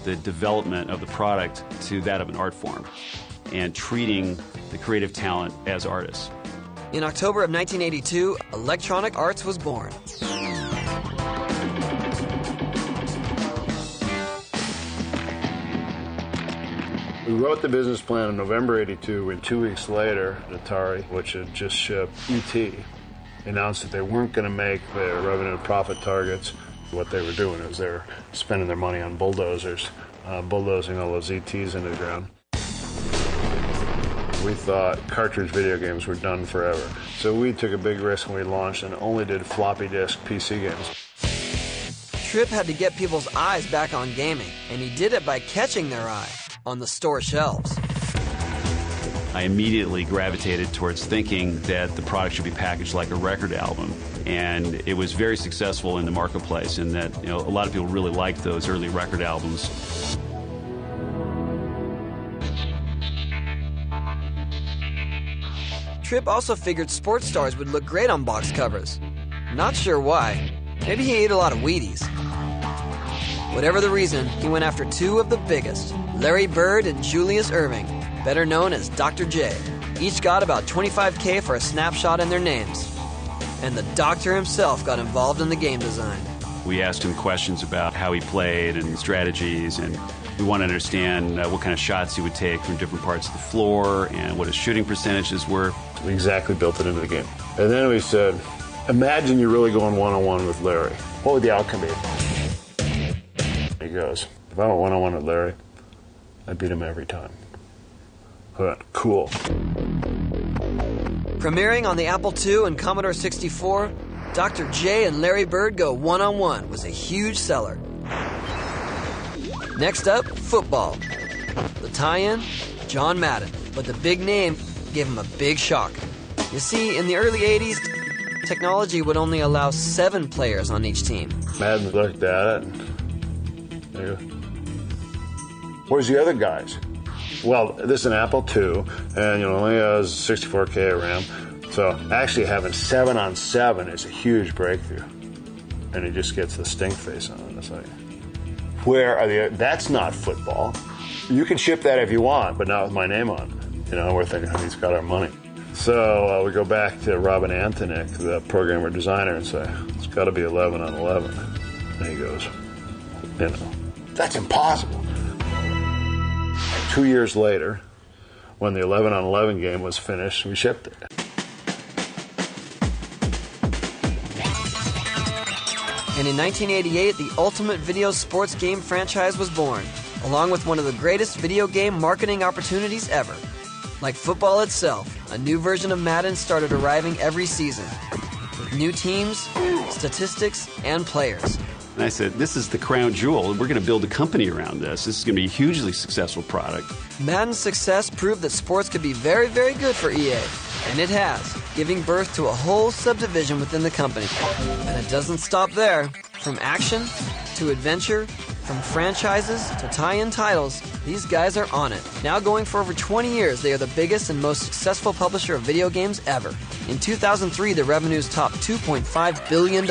the development of the product to that of an art form and treating the creative talent as artists. In October of 1982, Electronic Arts was born. We wrote the business plan in November '82, and 2 weeks later, Atari, which had just shipped E.T., announced that they weren't going to make their revenue and profit targets. What they were doing is they were spending their money on bulldozers, bulldozing all those ETs into the ground. We thought cartridge video games were done forever. So we took a big risk when we launched and only did floppy disk PC games. Tripp had to get people's eyes back on gaming, and he did it by catching their eye on the store shelves. I immediately gravitated towards thinking that the product should be packaged like a record album. And it was very successful in the marketplace in that a lot of people really liked those early record albums. Tripp also figured sports stars would look great on box covers. Not sure why. Maybe he ate a lot of Wheaties. Whatever the reason, he went after two of the biggest, Larry Bird and Julius Erving, better known as Dr. J. Each got about $25K for a snapshot in their names. And the doctor himself got involved in the game design. We asked him questions about how he played and strategies, and we wanted to understand what kind of shots he would take from different parts of the floor and what his shooting percentages were. We exactly built it into the game. And then we said, imagine you're really going one-on-one with Larry. What would the outcome be? He goes, if I went one-on-one with Larry, I'd beat him every time. Cool. Premiering on the Apple II and Commodore 64, Dr. J and Larry Bird go one-on-one was a huge seller. Next up, football. The tie-in, John Madden. But the big name gave him a big shock. You see, in the early 80s, technology would only allow 7 players on each team. Madden looked at it and there you go. Where's the other guys? Well, this is an Apple II, and only has 64K RAM. So actually having 7-on-7 is a huge breakthrough. And he just gets the stink face on it. It's like, where are the? That's not football. You can ship that if you want, but not with my name on it. We're thinking he's got our money. So we go back to Robin Antonick, the programmer designer, and say, it's got to be 11-on-11. And he goes, that's impossible. 2 years later, when the 11-on-11 game was finished, we shipped it. And in 1988, the ultimate video sports game franchise was born, along with one of the greatest video game marketing opportunities ever. Like football itself, a new version of Madden started arriving every season, with new teams, statistics, and players. And I said, this is the crown jewel. We're going to build a company around this. This is going to be a hugely successful product. Madden's success proved that sports could be very, very good for EA. And it has, giving birth to a whole subdivision within the company. And it doesn't stop there. From action to adventure, from franchises to tie-in titles, these guys are on it. Now going for over 20 years, they are the biggest and most successful publisher of video games ever. In 2003, their revenues topped $2.5 billion.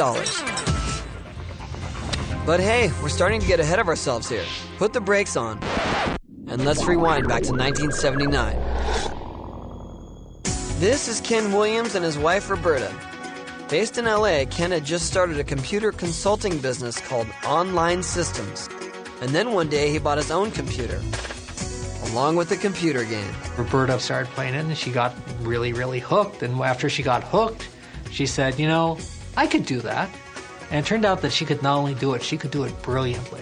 But hey, we're starting to get ahead of ourselves here. Put the brakes on. And let's rewind back to 1979. This is Ken Williams and his wife Roberta. Based in LA, Ken had just started a computer consulting business called Online Systems. And then one day he bought his own computer, along with a computer game. Roberta started playing it and she got really, really hooked. And after she got hooked, she said, you know, I could do that. And it turned out that she could not only do it, she could do it brilliantly.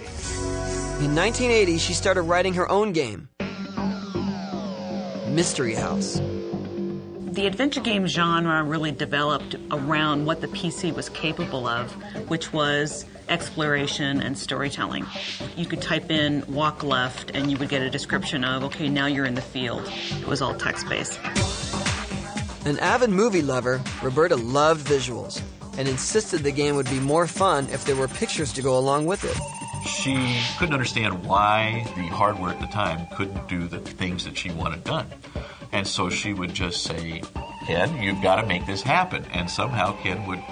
In 1980, she started writing her own game, Mystery House. The adventure game genre really developed around what the PC was capable of, which was exploration and storytelling. You could type in walk left and you would get a description of, okay, now you're in the field. It was all text-based. An avid movie lover, Roberta loved visuals and insisted the game would be more fun if there were pictures to go along with it. She couldn't understand why the hardware at the time couldn't do the things that she wanted done. And so she would just say, Ken, you've got to make this happen. And somehow Ken would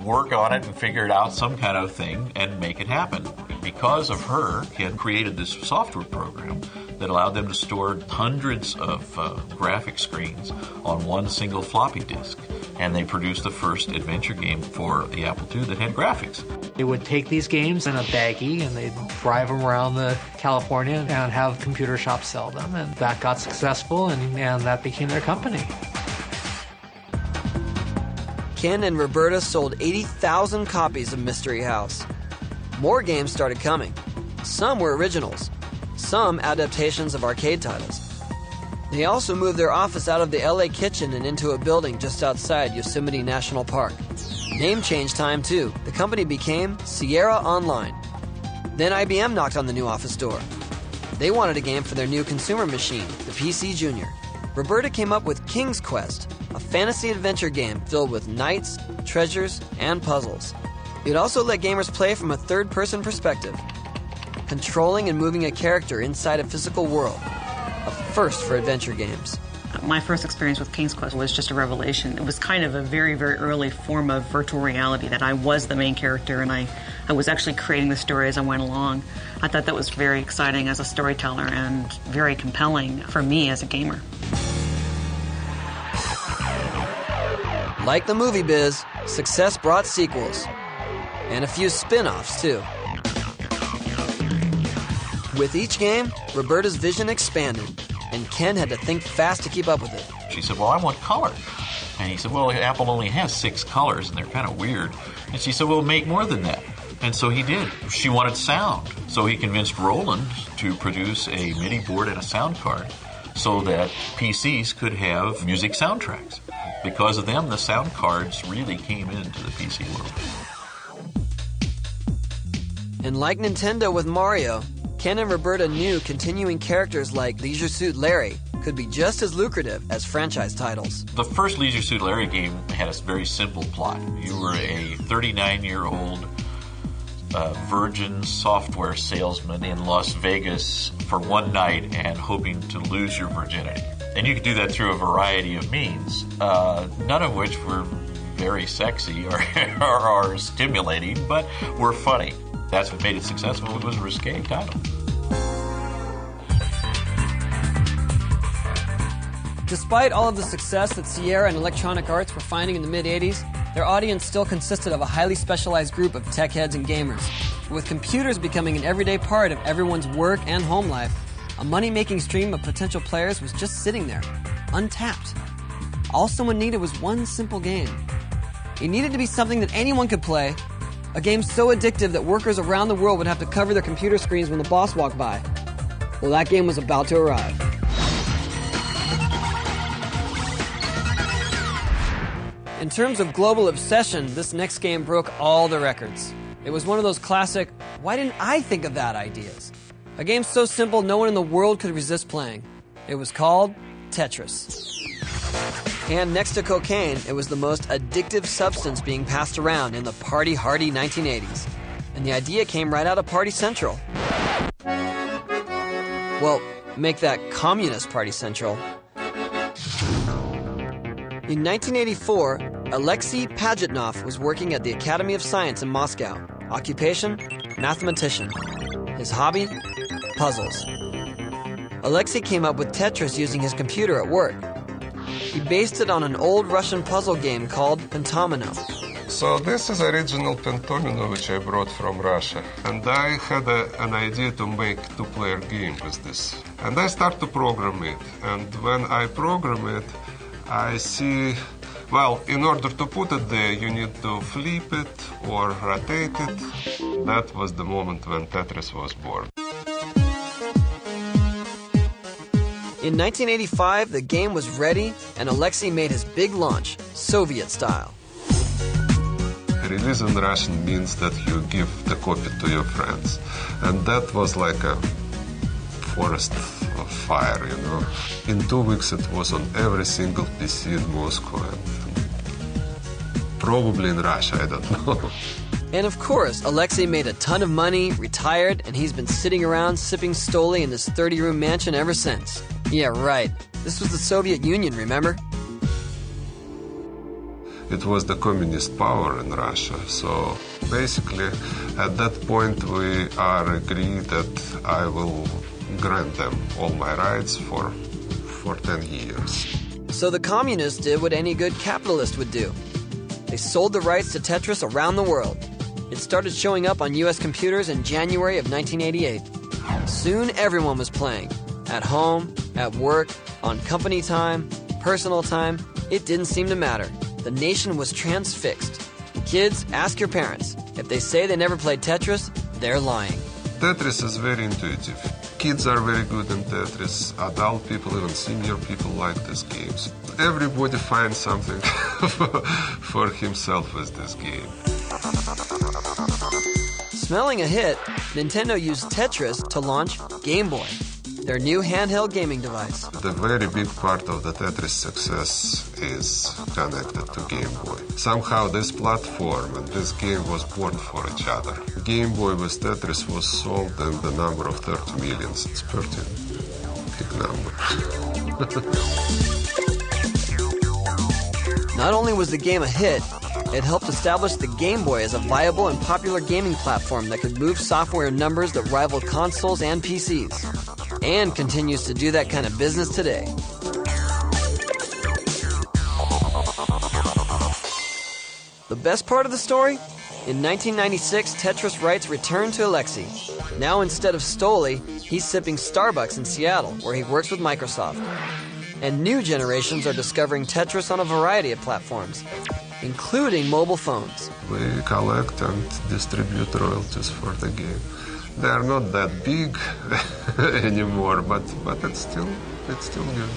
work on it and figure it out some kind of thing and make it happen. Because of her, Ken created this software program that allowed them to store hundreds of graphic screens on one single floppy disk. And they produced the first adventure game for the Apple II that had graphics. They would take these games in a baggie and they'd drive them around California and have computer shops sell them. And that got successful and that became their company. Ken and Roberta sold 80,000 copies of Mystery House. More games started coming. Some were originals, some adaptations of arcade titles. They also moved their office out of the LA kitchen and into a building just outside Yosemite National Park. Name change time too. The company became Sierra Online. Then IBM knocked on the new office door. They wanted a game for their new consumer machine, the PC Junior. Roberta came up with King's Quest, a fantasy adventure game filled with knights, treasures, and puzzles. It also let gamers play from a third-person perspective, controlling and moving a character inside a physical world. A first for adventure games. My first experience with King's Quest was just a revelation. It was kind of a very, very early form of virtual reality that I was the main character and I was actually creating the story as I went along. I thought that was very exciting as a storyteller and very compelling for me as a gamer. Like the movie biz, success brought sequels. And a few spin-offs, too. With each game, Roberta's vision expanded, and Ken had to think fast to keep up with it. She said, well, I want color. And he said, well, Apple only has 6 colors, and they're kind of weird. And she said, well, make more than that. And so he did. She wanted sound. So he convinced Roland to produce a MIDI board and a sound card so that PCs could have music soundtracks. Because of them, the sound cards really came into the PC world. And like Nintendo with Mario, Ken and Roberta knew continuing characters like Leisure Suit Larry could be just as lucrative as franchise titles. The first Leisure Suit Larry game had a very simple plot. You were a 39-year-old Virgin software salesman in Las Vegas for one night and hoping to lose your virginity. And you could do that through a variety of means, none of which were very sexy or stimulating, but were funny. That's what made it successful. It was a risque title. Despite all of the success that Sierra and Electronic Arts were finding in the mid-'80s, their audience still consisted of a highly specialized group of tech heads and gamers. With computers becoming an everyday part of everyone's work and home life, A money-making stream of potential players was just sitting there, untapped. All someone needed was one simple game. It needed to be something that anyone could play, a game so addictive that workers around the world would have to cover their computer screens when the boss walked by. Well, that game was about to arrive. In terms of global obsession, this next game broke all the records. It was one of those classic, why didn't I think of that ideas? A game so simple no one in the world could resist playing. It was called Tetris. And next to cocaine, it was the most addictive substance being passed around in the party-hardy 1980s. And the idea came right out of Party Central. Well, make that Communist Party Central. In 1984, Alexei Pajitnov was working at the Academy of Science in Moscow. Occupation? Mathematician. His hobby? Puzzles. Alexei came up with Tetris using his computer at work. He based it on an old Russian puzzle game called Pentomino. So this is original Pentomino which I brought from Russia. And I had an idea to make two-player game with this. And I start to program it. And when I program it, I see, well, in order to put it there, you need to flip it or rotate it. That was the moment when Tetris was born. In 1985, the game was ready, and Alexei made his big launch, Soviet style. Release in Russian means that you give the copy to your friends. And that was like a forest of fire, you know. In 2 weeks it was on every single PC in Moscow and probably in Russia, I don't know. And of course, Alexei made a ton of money, retired, and he's been sitting around sipping Stoli in this 30-room mansion ever since. Yeah, right. This was the Soviet Union, remember? It was the communist power in Russia, so basically at that point we are agreed that I will grant them all my rights for 10 years. So the communists did what any good capitalist would do. They sold the rights to Tetris around the world. It started showing up on US computers in January of 1988. Soon everyone was playing. At home, at work, on company time, personal time, it didn't seem to matter. The nation was transfixed. Kids, ask your parents. If they say they never played Tetris, they're lying. Tetris is very intuitive. Kids are very good in Tetris. Adult people, even senior people like these games. Everybody finds something for himself with this game. Smelling a hit, Nintendo used Tetris to launch Game Boy, their new handheld gaming device. The very big part of the Tetris success is connected to Game Boy. Somehow this platform and this game was born for each other. Game Boy with Tetris was sold in the number of 30 millions. It's pretty big number. Not only was the game a hit, it helped establish the Game Boy as a viable and popular gaming platform that could move software in numbers that rivaled consoles and PCs. And continues to do that kind of business today. The best part of the story? In 1996, Tetris rights returned to Alexei. Now instead of Stoli, he's sipping Starbucks in Seattle, where he works with Microsoft. And new generations are discovering Tetris on a variety of platforms, including mobile phones. We collect and distribute royalties for the game. They are not that big anymore, but it's still good.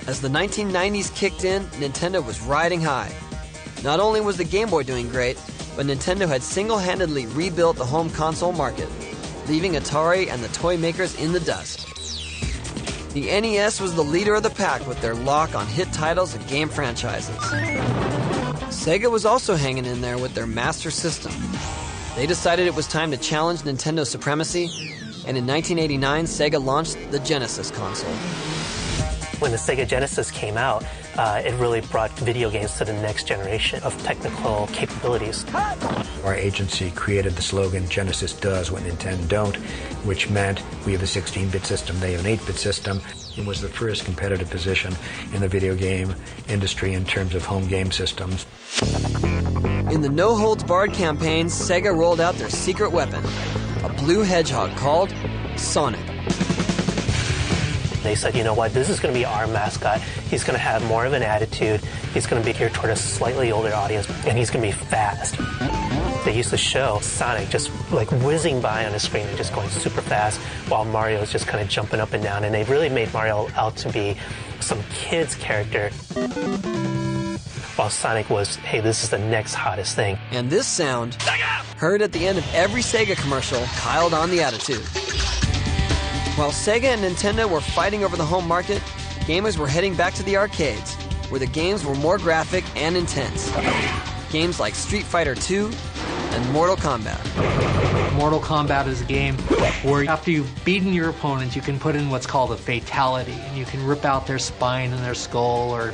As the 1990s kicked in, Nintendo was riding high. Not only was the Game Boy doing great, but Nintendo had single-handedly rebuilt the home console market, leaving Atari and the toy makers in the dust. The NES was the leader of the pack with their lock on hit titles and game franchises. Sega was also hanging in there with their Master System. They decided it was time to challenge Nintendo's supremacy, and in 1989, Sega launched the Genesis console. When the Sega Genesis came out, it really brought video games to the next generation of technical capabilities. Our agency created the slogan, Genesis does what Nintendo don't, which meant we have a 16-bit system, they have an 8-bit system. It was the first competitive position in the video game industry in terms of home game systems. In the No Holds Barred campaigns, Sega rolled out their secret weapon, a blue hedgehog called Sonic. They said, you know what, this is going to be our mascot. He's going to have more of an attitude. He's going to be geared toward a slightly older audience, and he's going to be fast. They used to show Sonic just like whizzing by on the screen and just going super fast while Mario is just kind of jumping up and down. And they really made Mario out to be some kid's character, while Sonic was, hey, this is the next hottest thing. And this sound, heard at the end of every Sega commercial, piled on the attitude. While Sega and Nintendo were fighting over the home market, gamers were heading back to the arcades, where the games were more graphic and intense. Games like Street Fighter II and Mortal Kombat. Mortal Kombat is a game where after you've beaten your opponent, you can put in what's called a fatality, and you can rip out their spine and their skull, or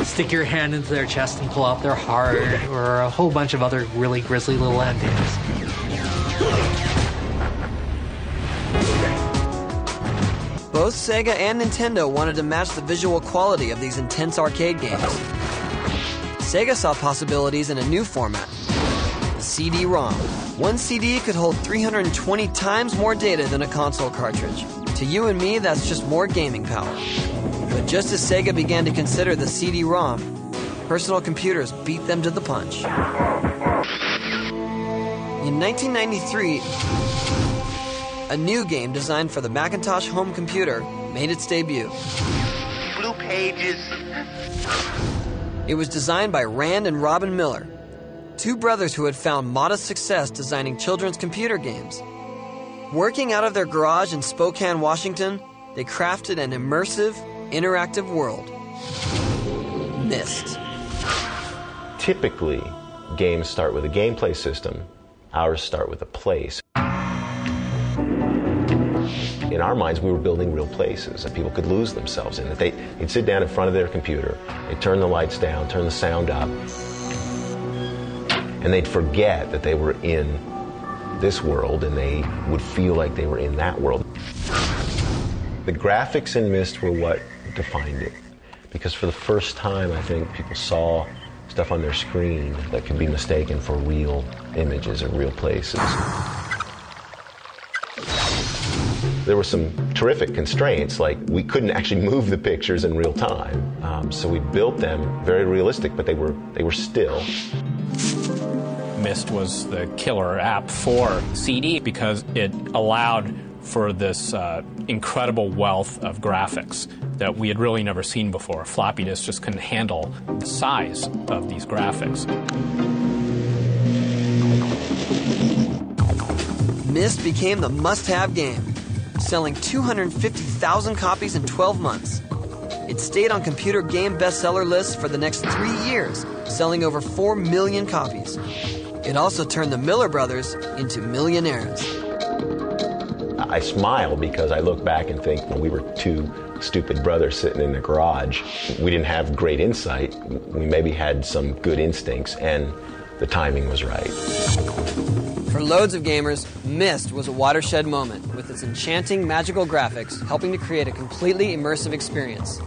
stick your hand into their chest and pull out their heart, or a whole bunch of other really grisly little endings. Both Sega and Nintendo wanted to match the visual quality of these intense arcade games. Sega saw possibilities in a new format, the CD-ROM. One CD could hold 320 times more data than a console cartridge. To you and me, that's just more gaming power. But just as Sega began to consider the CD-ROM, personal computers beat them to the punch. In 1993, a new game designed for the Macintosh home computer made its debut. Blue pages. It was designed by Rand and Robin Miller, two brothers who had found modest success designing children's computer games. Working out of their garage in Spokane, Washington, they crafted an immersive, interactive world. Myst. Typically, games start with a gameplay system. Ours start with a place. In our minds, we were building real places that people could lose themselves in. That they'd sit down in front of their computer, they'd turn the lights down, turn the sound up, and they'd forget that they were in this world, and they would feel like they were in that world. The graphics in Myst were what defined it, because for the first time, I think people saw stuff on their screen that could be mistaken for real images or real places. There were some terrific constraints, like we couldn't actually move the pictures in real time. So we built them very realistic, but they were still. Myst was the killer app for CD because it allowed for this incredible wealth of graphics that we had really never seen before. Floppy disks just couldn't handle the size of these graphics. Myst became the must-have game, selling 250,000 copies in 12 months. It stayed on computer game bestseller lists for the next 3 years, selling over 4 million copies. It also turned the Miller brothers into millionaires. I smile because I look back and think when we were two stupid brothers sitting in the garage, we didn't have great insight. We maybe had some good instincts, and the timing was right. For loads of gamers, Myst was a watershed moment, with its enchanting, magical graphics helping to create a completely immersive experience.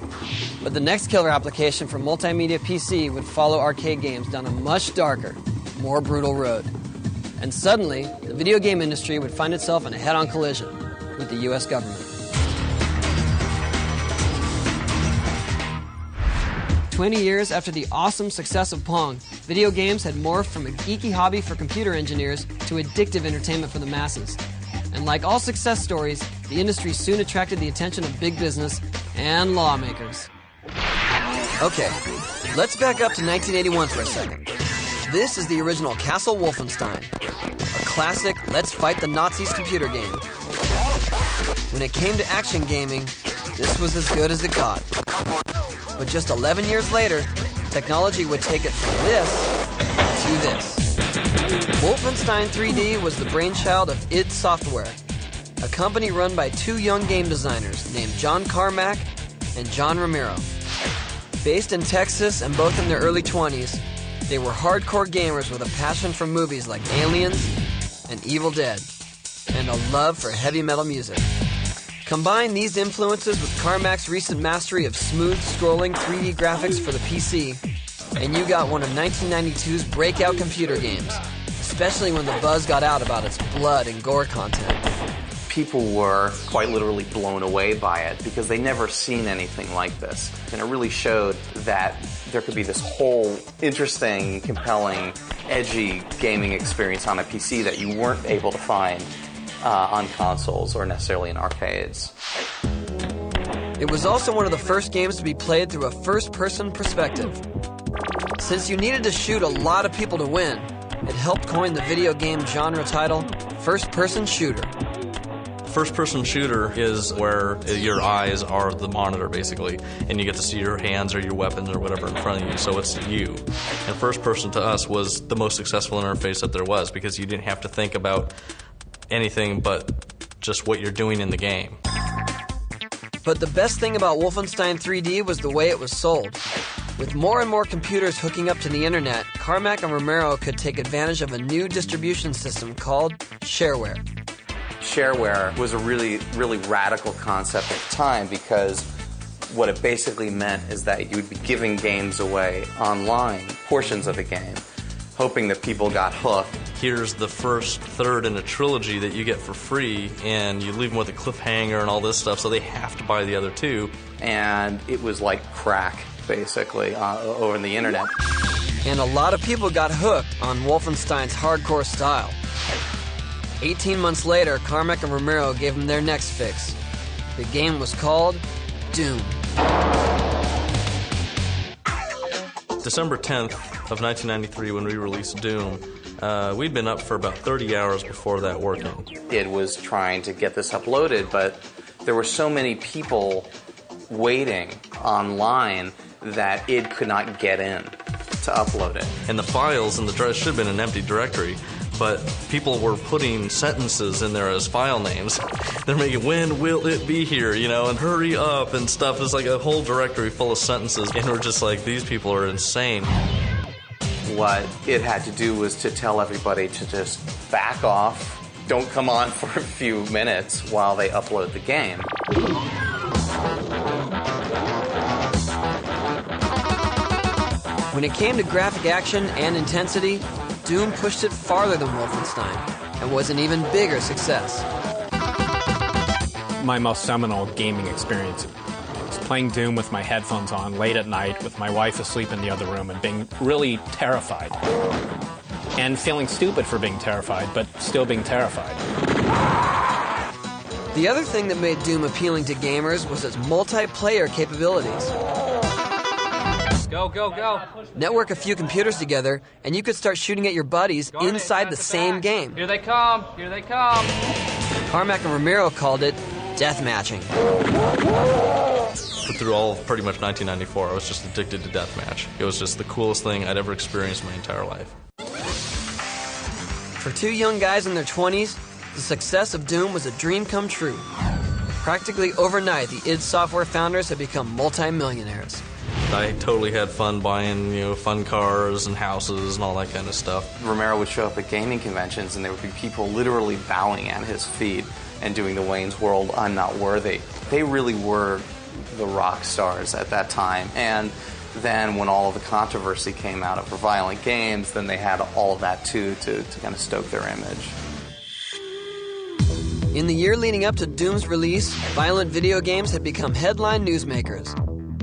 But the next killer application for multimedia PC would follow arcade games down a much darker, more brutal road. And suddenly, the video game industry would find itself in a head-on collision with the U.S. government. 20 years after the awesome success of Pong, video games had morphed from a geeky hobby for computer engineers to addictive entertainment for the masses. And like all success stories, the industry soon attracted the attention of big business and lawmakers. Okay, let's back up to 1981 for a second. This is the original Castle Wolfenstein, a classic let's fight the Nazis computer game. When it came to action gaming, this was as good as it got. But just 11 years later, technology would take it from this to this. Wolfenstein 3D was the brainchild of id Software, a company run by two young game designers named John Carmack and John Romero. Based in Texas and both in their early 20s, they were hardcore gamers with a passion for movies like Aliens and Evil Dead, and a love for heavy metal music. Combine these influences with Carmack's recent mastery of smooth scrolling 3D graphics for the PC, and you got one of 1992's breakout computer games, especially when the buzz got out about its blood and gore content. people were quite literally blown away by it because they never seen anything like this. And it really showed that there could be this whole interesting, compelling, edgy gaming experience on a PC that you weren't able to find on consoles or necessarily in arcades. It was also one of the first games to be played through a first-person perspective. Since you needed to shoot a lot of people to win, it helped coin the video game genre title, first-person shooter. First-person shooter is where your eyes are the monitor, basically, and you get to see your hands or your weapons or whatever in front of you, so it's you. And first-person to us was the most successful interface that there was because you didn't have to think about anything but just what you're doing in the game. But the best thing about Wolfenstein 3D was the way it was sold. With more and more computers hooking up to the internet, Carmack and Romero could take advantage of a new distribution system called shareware. Shareware was a really, really radical concept at the time because what it basically meant is that you would be giving games away online, portions of a game, hoping that people got hooked. Here's the first third in a trilogy that you get for free, and you leave them with a cliffhanger and all this stuff, so they have to buy the other two. And it was like crack, basically, over the internet. And a lot of people got hooked on Wolfenstein's hardcore style. 18 months later, Carmack and Romero gave them their next fix. The game was called Doom. December 10th of 1993, when we released Doom, we'd been up for about 30 hours before that working. It was trying to get this uploaded, but there were so many people waiting online that id could not get in to upload it. And the files in the drive should have been an empty directory, but people were putting sentences in there as file names. They're making, when will it be here, you know, and hurry up and stuff. It's like a whole directory full of sentences, and we're just like, these people are insane. What it had to do was to tell everybody to just back off, don't come on for a few minutes while they upload the game. When it came to graphic action and intensity, Doom pushed it farther than Wolfenstein and was an even bigger success. My most seminal gaming experience was playing Doom with my headphones on late at night with my wife asleep in the other room and being really terrified. And feeling stupid for being terrified, but still being terrified. The other thing that made Doom appealing to gamers was its multiplayer capabilities. Go, go, go. Network a few computers together, and you could start shooting at your buddies inside the same game. Here they come. Here they come. Carmack and Romero called it deathmatching. Through all of pretty much 1994, I was just addicted to deathmatch. It was just the coolest thing I'd ever experienced in my entire life. For two young guys in their 20s, the success of Doom was a dream come true. Practically overnight, the id Software founders had become multi-millionaires. I totally had fun buying, fun cars and houses and all that kind of stuff. Romero would show up at gaming conventions and there would be people literally bowing at his feet and doing the Wayne's World, I'm not worthy. They really were the rock stars at that time. And then when all of the controversy came out over violent games, then they had all of that too to kind of stoke their image. In the year leading up to Doom's release, violent video games had become headline newsmakers.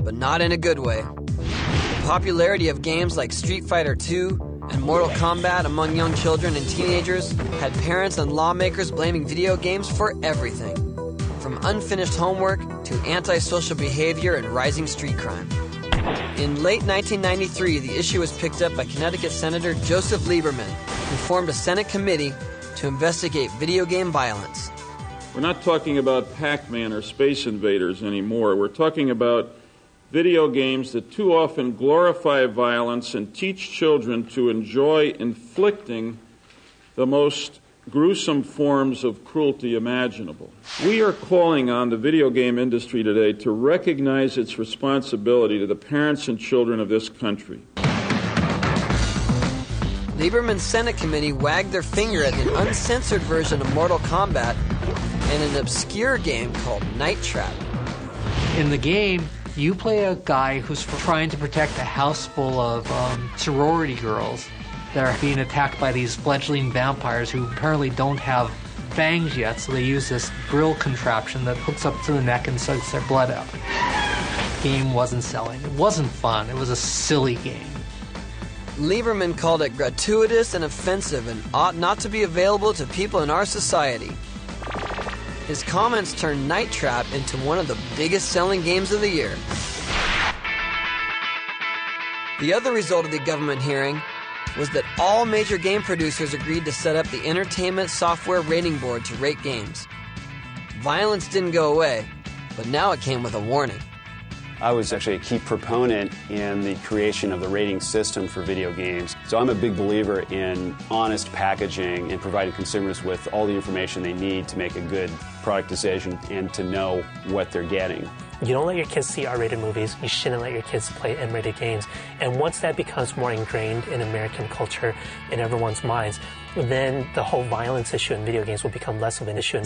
But not in a good way. The popularity of games like Street Fighter II and Mortal Kombat among young children and teenagers had parents and lawmakers blaming video games for everything, from unfinished homework to antisocial behavior and rising street crime. In late 1993, the issue was picked up by Connecticut Senator Joseph Lieberman, who formed a Senate committee to investigate video game violence. We're not talking about Pac-Man or Space Invaders anymore. We're talking about video games that too often glorify violence and teach children to enjoy inflicting the most gruesome forms of cruelty imaginable. We are calling on the video game industry today to recognize its responsibility to the parents and children of this country. Lieberman's Senate committee wagged their finger at the uncensored version of Mortal Kombat and an obscure game called Night Trap. In the game, you play a guy who's trying to protect a house full of sorority girls that are being attacked by these fledgling vampires who apparently don't have fangs yet, so they use this grill contraption that hooks up to the neck and sucks their blood out. Game wasn't selling. It wasn't fun. It was a silly game. Lieberman called it gratuitous and offensive and ought not to be available to people in our society. His comments turned Night Trap into one of the biggest selling games of the year. The other result of the government hearing was that all major game producers agreed to set up the Entertainment Software Rating Board to rate games. Violence didn't go away, but now it came with a warning. I was actually a key proponent in the creation of the rating system for video games. So I'm a big believer in honest packaging and providing consumers with all the information they need to make a good product decision and to know what they're getting. You don't let your kids see R-rated movies. You shouldn't let your kids play M-rated games. And once that becomes more ingrained in American culture, in everyone's minds, then the whole violence issue in video games will become less of an issue.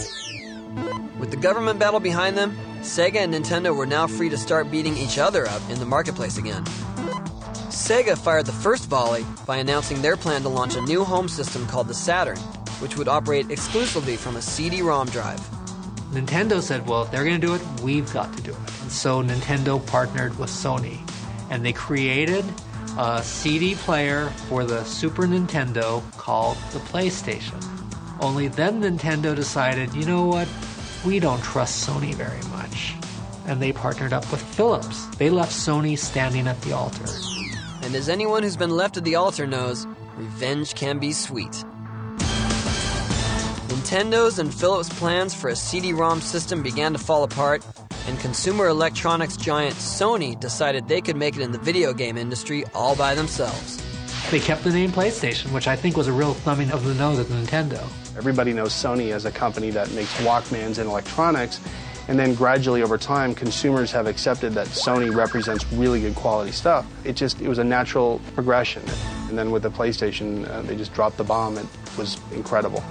With the government battle behind them, Sega and Nintendo were now free to start beating each other up in the marketplace again. Sega fired the first volley by announcing their plan to launch a new home system called the Saturn, which would operate exclusively from a CD-ROM drive. Nintendo said, well, if they're going to do it, we've got to do it. And so Nintendo partnered with Sony, and they created a CD player for the Super Nintendo called the PlayStation. Only then Nintendo decided, you know what, we don't trust Sony very much. And they partnered up with Philips. They left Sony standing at the altar. And as anyone who's been left at the altar knows, revenge can be sweet. Nintendo's and Philips' plans for a CD-ROM system began to fall apart, and consumer electronics giant Sony decided they could make it in the video game industry all by themselves. They kept the name PlayStation, which I think was a real thumbing of the nose at Nintendo. Everybody knows Sony as a company that makes Walkmans and electronics, and then gradually over time, consumers have accepted that Sony represents really good quality stuff. It was a natural progression. And then with the PlayStation, they just dropped the bomb. It was incredible.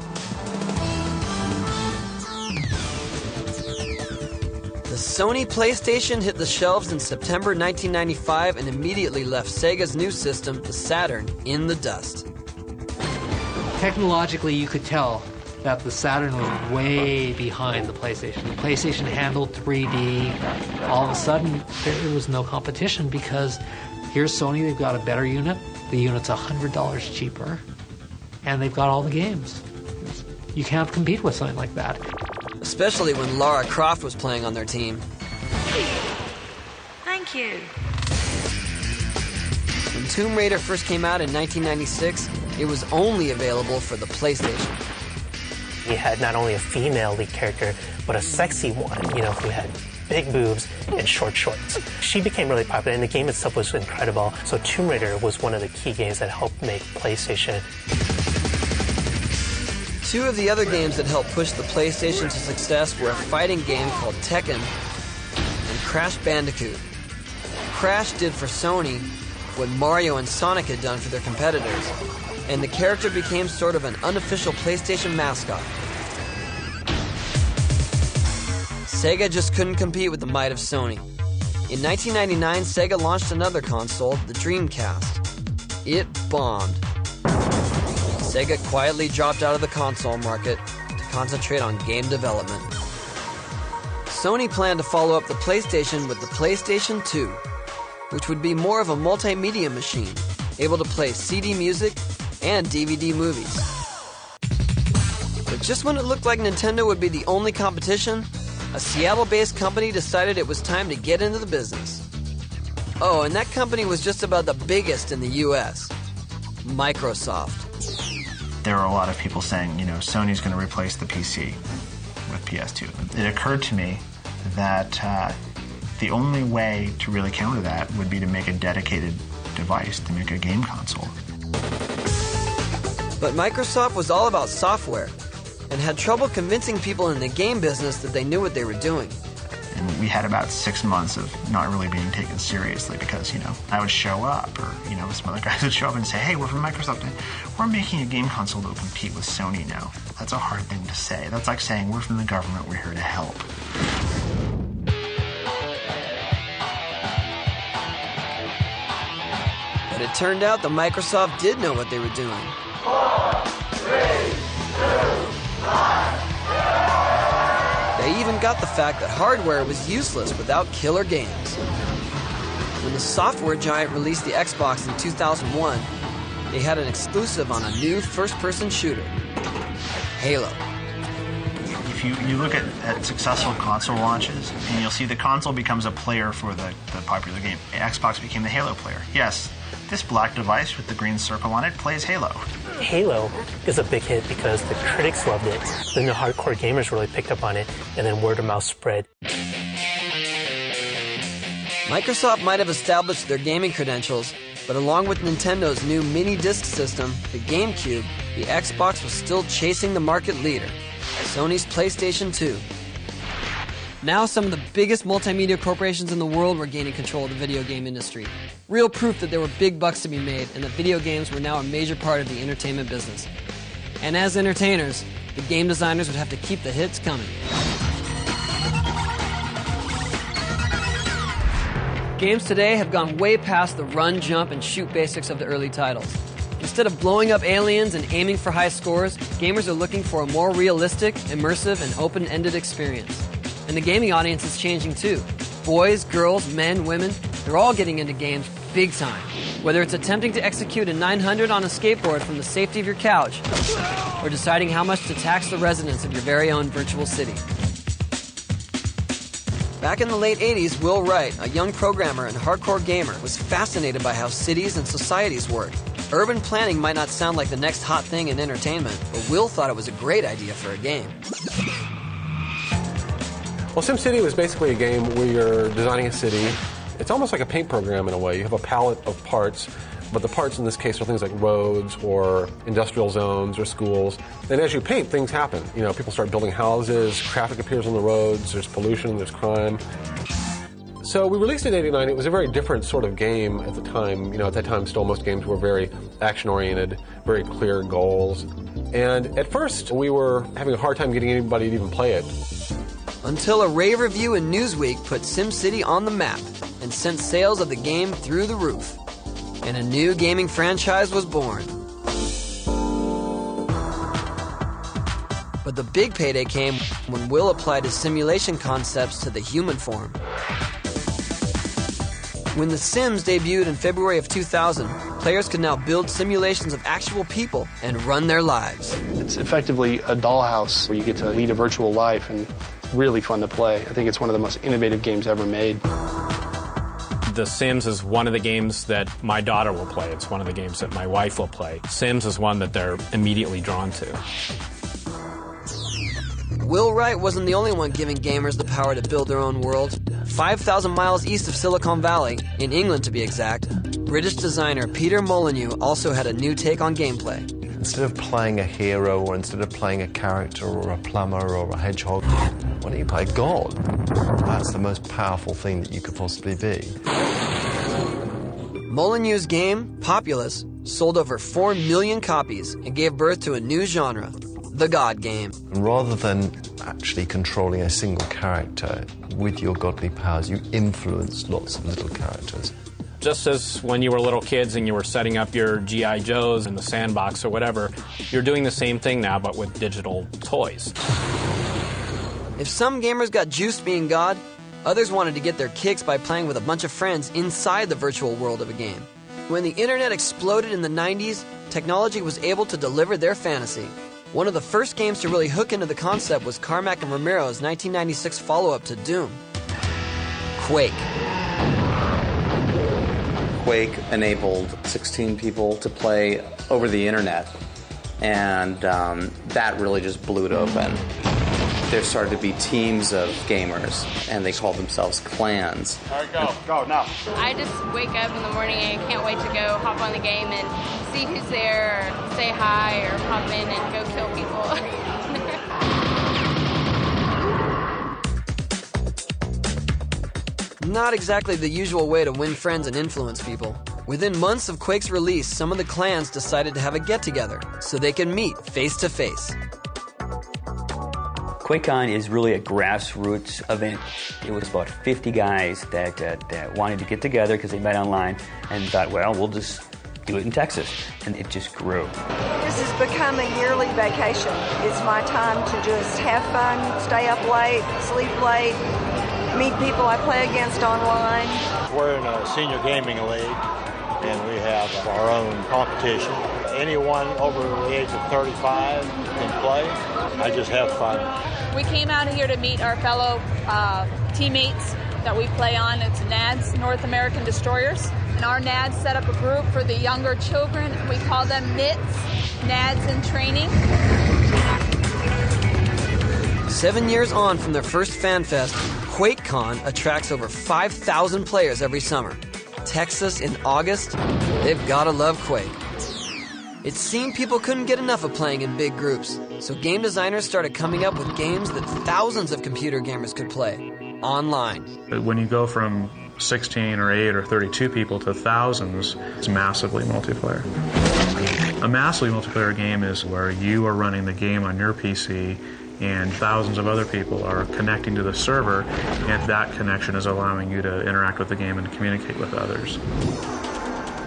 The Sony PlayStation hit the shelves in September 1995 and immediately left Sega's new system, the Saturn, in the dust. Technologically, you could tell that the Saturn was way behind the PlayStation. The PlayStation handled 3D. All of a sudden, there was no competition because here's Sony, they've got a better unit. The unit's $100 cheaper, and they've got all the games. You can't compete with something like that. Especially when Lara Croft was playing on their team. Thank you. When Tomb Raider first came out in 1996, it was only available for the PlayStation. You had not only a female lead character, but a sexy one, who had big boobs and short shorts. She became really popular, and the game itself was incredible. So Tomb Raider was one of the key games that helped make PlayStation. Two of the other games that helped push the PlayStation to success were a fighting game called Tekken and Crash Bandicoot. Crash did for Sony what Mario and Sonic had done for their competitors, and the character became sort of an unofficial PlayStation mascot. Sega just couldn't compete with the might of Sony. In 1999, Sega launched another console, the Dreamcast. It bombed. Sega quietly dropped out of the console market to concentrate on game development. Sony planned to follow up the PlayStation with the PlayStation 2, which would be more of a multimedia machine, able to play CD music and DVD movies. But just when it looked like Nintendo would be the only competition, a Seattle-based company decided it was time to get into the business. Oh, and that company was just about the biggest in the US, Microsoft. There were a lot of people saying, Sony's going to replace the PC with PS2. It occurred to me that the only way to really counter that would be to make a dedicated device, to make a game console. But Microsoft was all about software and had trouble convincing people in the game business that they knew what they were doing. And we had about 6 months of not really being taken seriously because, I would show up or, some other guys would show up and say, hey, we're from Microsoft and we're making a game console that will compete with Sony now. That's a hard thing to say. That's like saying we're from the government, we're here to help. But it turned out that Microsoft did know what they were doing. 4, 3, 2, 1. even got the fact that hardware was useless without killer games. When the software giant released the Xbox in 2001, they had an exclusive on a new first-person shooter, Halo. If you look at successful console launches, and you'll see the console becomes a player for the popular game. Xbox became the Halo player. Yes, this black device with the green circle on it plays Halo. Halo is a big hit because the critics loved it, then the hardcore gamers really picked up on it, and then word of mouth spread. Microsoft might have established their gaming credentials, but along with Nintendo's new mini-disc system, the GameCube, the Xbox was still chasing the market leader, Sony's PlayStation 2. Now some of the biggest multimedia corporations in the world were gaining control of the video game industry. Real proof that there were big bucks to be made and that video games were now a major part of the entertainment business. And as entertainers, the game designers would have to keep the hits coming. Games today have gone way past the run, jump, and shoot basics of the early titles. Instead of blowing up aliens and aiming for high scores, gamers are looking for a more realistic, immersive, and open-ended experience. And the gaming audience is changing too. Boys, girls, men, women, they're all getting into games big time. Whether it's attempting to execute a 900 on a skateboard from the safety of your couch, or deciding how much to tax the residents of your very own virtual city. Back in the late 80s, Will Wright, a young programmer and hardcore gamer, was fascinated by how cities and societies work. Urban planning might not sound like the next hot thing in entertainment, but Will thought it was a great idea for a game. Well, SimCity was basically a game where you're designing a city. It's almost like a paint program in a way. You have a palette of parts, but the parts in this case are things like roads or industrial zones or schools. And as you paint, things happen. You know, people start building houses, traffic appears on the roads, there's pollution, there's crime. So we released it in '89. It was a very different sort of game at the time. You know, at that time, still most games were very action-oriented, very clear goals. And at first, we were having a hard time getting anybody to even play it. Until a rave review in Newsweek put SimCity on the map and sent sales of the game through the roof. And a new gaming franchise was born. But the big payday came when Will applied his simulation concepts to the human form. When The Sims debuted in February of 2000, players could now build simulations of actual people and run their lives. It's effectively a dollhouse where you get to lead a virtual life and really fun to play. I think it's one of the most innovative games ever made. The Sims is one of the games that my daughter will play. It's one of the games that my wife will play. Sims is one that they're immediately drawn to. Will Wright wasn't the only one giving gamers the power to build their own world. 5,000 miles east of Silicon Valley, in England to be exact, British designer Peter Molyneux also had a new take on gameplay. Instead of playing a hero or instead of playing a character or a plumber or a hedgehog, why don't you play God? That's the most powerful thing that you could possibly be. Molyneux's game, Populous, sold over 4 million copies and gave birth to a new genre, the God game. And rather than actually controlling a single character, with your godly powers, you influence lots of little characters. Just as when you were little kids and you were setting up your G.I. Joes in the sandbox or whatever, you're doing the same thing now, but with digital toys. If some gamers got juiced being God, others wanted to get their kicks by playing with a bunch of friends inside the virtual world of a game. When the internet exploded in the 90s, technology was able to deliver their fantasy. One of the first games to really hook into the concept was Carmack and Romero's 1996 follow-up to Doom, Quake. Quake enabled 16 people to play over the internet, and that really just blew it open. There started to be teams of gamers, and they called themselves clans. All right, go now. I just wake up in the morning and can't wait to go hop on the game and see who's there, or say hi, or pop in and go kill people. Not exactly the usual way to win friends and influence people. Within months of Quake's release, some of the clans decided to have a get-together so they can meet face-to-face. QuakeCon is really a grassroots event. It was about 50 guys that wanted to get together because they met online and thought, well, we'll just do it in Texas. And it just grew. This has become a yearly vacation. It's my time to just have fun, stay up late, sleep late, meet people I play against online. We're in a senior gaming league, and we have our own competition. Anyone over the age of 35 can play. I just have fun. We came out here to meet our fellow teammates that we play on. It's NADS, North American Destroyers. And our NADS set up a group for the younger children. We call them NITS, NADS in Training. 7 years on from their first fan fest, QuakeCon attracts over 5,000 players every summer. Texas in August, they've gotta love Quake. It seemed people couldn't get enough of playing in big groups, so game designers started coming up with games that thousands of computer gamers could play, online. When you go from 16 or 8 or 32 people to thousands, it's massively multiplayer. A massively multiplayer game is where you are running the game on your PC and thousands of other people are connecting to the server, and that connection is allowing you to interact with the game and communicate with others.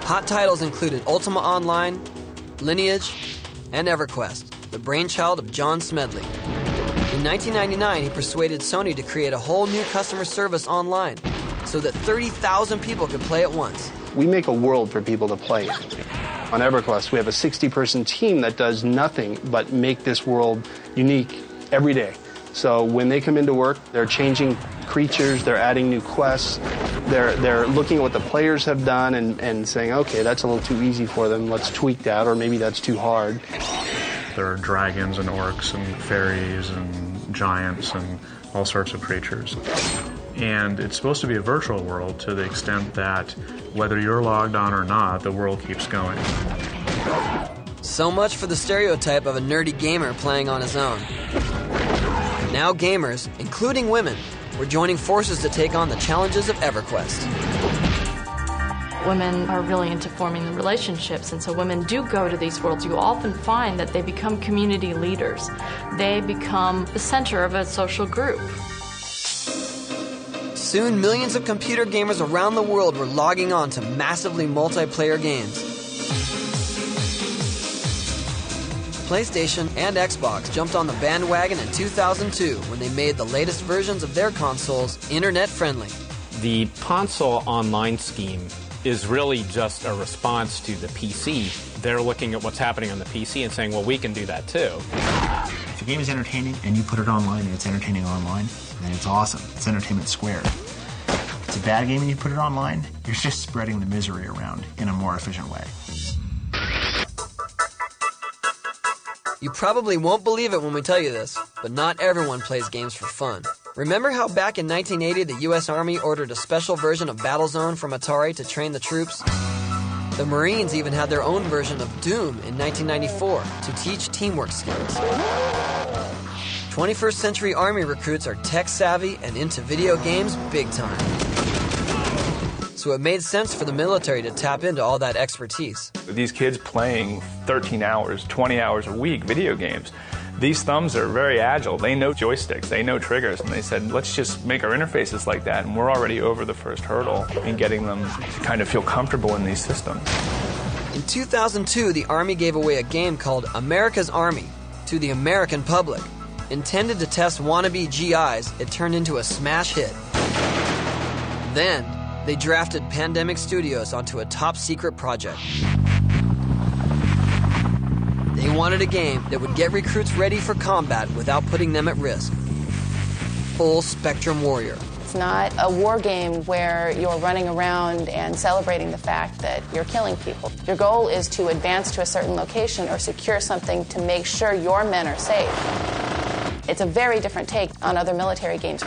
Hot titles included Ultima Online, Lineage, and EverQuest, the brainchild of John Smedley. In 1999, he persuaded Sony to create a whole new customer service online so that 30,000 people could play at once. We make a world for people to play in. On EverQuest, we have a 60-person team that does nothing but make this world unique every day. So when they come into work, they're changing creatures, they're adding new quests, they're looking at what the players have done and saying, okay, that's a little too easy for them, let's tweak that, or maybe that's too hard. There are dragons and orcs and fairies and giants and all sorts of creatures. And it's supposed to be a virtual world to the extent that whether you're logged on or not, the world keeps going. So much for the stereotype of a nerdy gamer playing on his own. Now gamers, including women, were joining forces to take on the challenges of EverQuest. Women are really into forming the relationships, and so women do go to these worlds. You often find that they become community leaders. They become the center of a social group. Soon, millions of computer gamers around the world were logging on to massively multiplayer games. PlayStation and Xbox jumped on the bandwagon in 2002 when they made the latest versions of their consoles internet-friendly. The console online scheme is really just a response to the PC. They're looking at what's happening on the PC and saying, well, we can do that too. If a game is entertaining and you put it online and it's entertaining online, then it's awesome. It's entertainment squared. If it's a bad game and you put it online, you're just spreading the misery around in a more efficient way. You probably won't believe it when we tell you this, but not everyone plays games for fun. Remember how back in 1980 the U.S. Army ordered a special version of Battlezone from Atari to train the troops? The Marines even had their own version of Doom in 1994 to teach teamwork skills. 21st century Army recruits are tech-savvy and into video games big time. So it made sense for the military to tap into all that expertise. These kids playing 13 hours, 20 hours a week video games, these thumbs are very agile. They know joysticks, they know triggers, and they said, let's just make our interfaces like that, and we're already over the first hurdle in getting them to kind of feel comfortable in these systems. In 2002, the Army gave away a game called America's Army to the American public. Intended to test wannabe GIs, it turned into a smash hit. Then, they drafted Pandemic Studios onto a top-secret project. They wanted a game that would get recruits ready for combat without putting them at risk. Full Spectrum Warrior. It's not a war game where you're running around and celebrating the fact that you're killing people. Your goal is to advance to a certain location or secure something to make sure your men are safe. It's a very different take on other military games.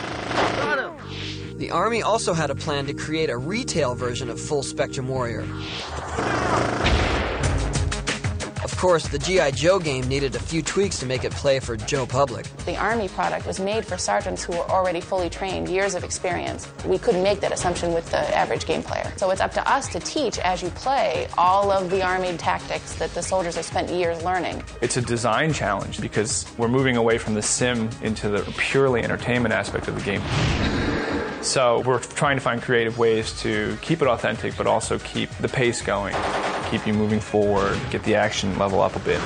The Army also had a plan to create a retail version of Full Spectrum Warrior. Of course, the G.I. Joe game needed a few tweaks to make it play for Joe Public. The Army product was made for sergeants who were already fully trained, years of experience. We couldn't make that assumption with the average game player. So it's up to us to teach, as you play, all of the Army tactics that the soldiers have spent years learning. It's a design challenge because we're moving away from the sim into the purely entertainment aspect of the game. So we're trying to find creative ways to keep it authentic, but also keep the pace going. keep you moving forward, get the action level up a bit.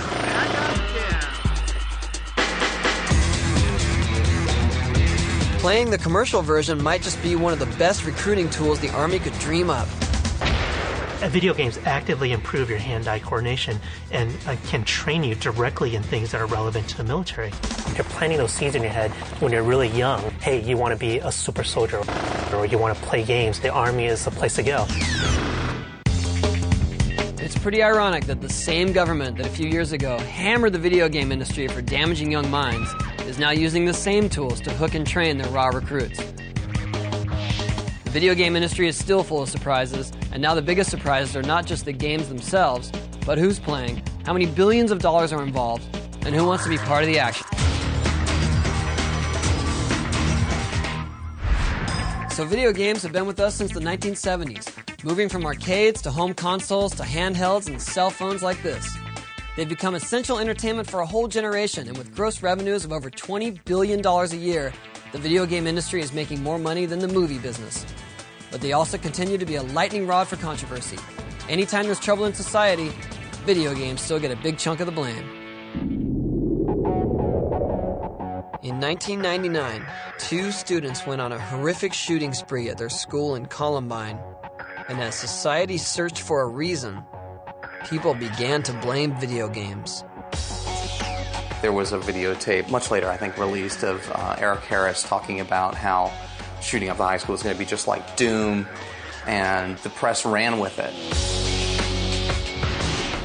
Playing the commercial version might just be one of the best recruiting tools the Army could dream up. Video games actively improve your hand-eye coordination and can train you directly in things that are relevant to the military. You're planting those seeds in your head when you're really young. Hey, you want to be a super soldier, or you want to play games. The Army is the place to go. It's pretty ironic that the same government that a few years ago hammered the video game industry for damaging young minds is now using the same tools to hook and train their raw recruits. The video game industry is still full of surprises, and now the biggest surprises are not just the games themselves, but who's playing, how many billions of dollars are involved, and who wants to be part of the action. So video games have been with us since the 1970s, moving from arcades to home consoles to handhelds and cell phones like this. They've become essential entertainment for a whole generation, and with gross revenues of over $20 billion a year, the video game industry is making more money than the movie business. But they also continue to be a lightning rod for controversy. Anytime there's trouble in society, video games still get a big chunk of the blame. In 1999, 2 students went on a horrific shooting spree at their school in Columbine. And as society searched for a reason, people began to blame video games. There was a videotape, much later I think released, of Eric Harris talking about how shooting up the high school is going to be just like Doom, and the press ran with it.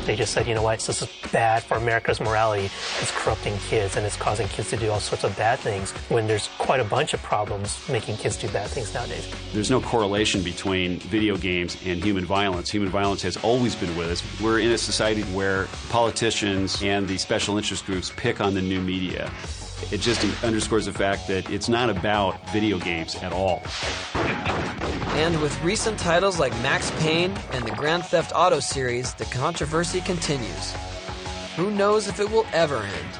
They just said, you know what, this is bad for America's morality. It's corrupting kids, and it's causing kids to do all sorts of bad things, when there's quite a bunch of problems making kids do bad things nowadays. There's no correlation between video games and human violence. Human violence has always been with us. We're in a society where politicians and the special interest groups pick on the new media. It just underscores the fact that it's not about video games at all. And with recent titles like Max Payne and the Grand Theft Auto series, the controversy continues. Who knows if it will ever end?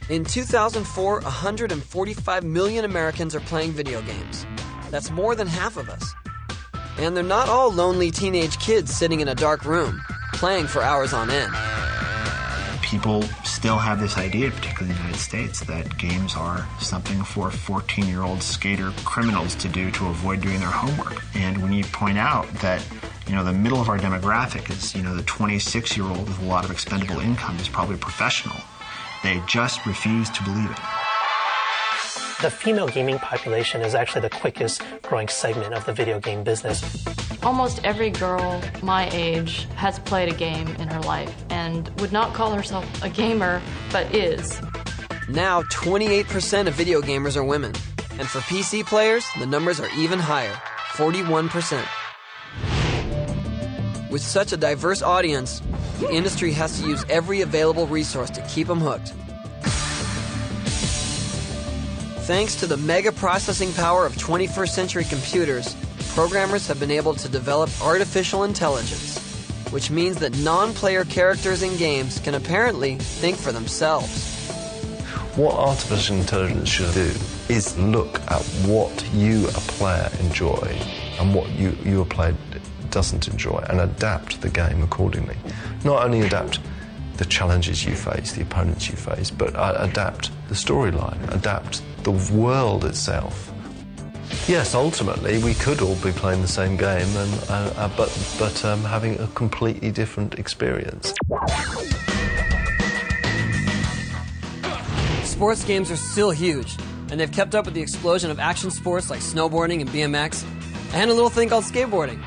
In 2004, 145 million Americans are playing video games. That's more than half of us. And they're not all lonely teenage kids sitting in a dark room, playing for hours on end. People still have this idea, particularly in the United States, that games are something for 14-year-old skater criminals to do to avoid doing their homework. And when you point out that, the middle of our demographic is, the 26-year-old with a lot of expendable income is probably a professional, they just refuse to believe it. The female gaming population is actually the quickest growing segment of the video game business. Almost every girl my age has played a game in her life and would not call herself a gamer, but is. Now, 28% of video gamers are women. And for PC players, the numbers are even higher, 41%. With such a diverse audience, the industry has to use every available resource to keep them hooked. Thanks to the mega processing power of 21st century computers, programmers have been able to develop artificial intelligence, which means that non-player characters in games can apparently think for themselves. What artificial intelligence should do is look at what you, a player, enjoy and what you, a player, doesn't enjoy, and adapt the game accordingly. Not only adapt the challenges you face, the opponents you face, but adapt the storyline, adapt the world itself. Yes, ultimately we could all be playing the same game, but having a completely different experience. Sports games are still huge, and they've kept up with the explosion of action sports like snowboarding and BMX, and a little thing called skateboarding.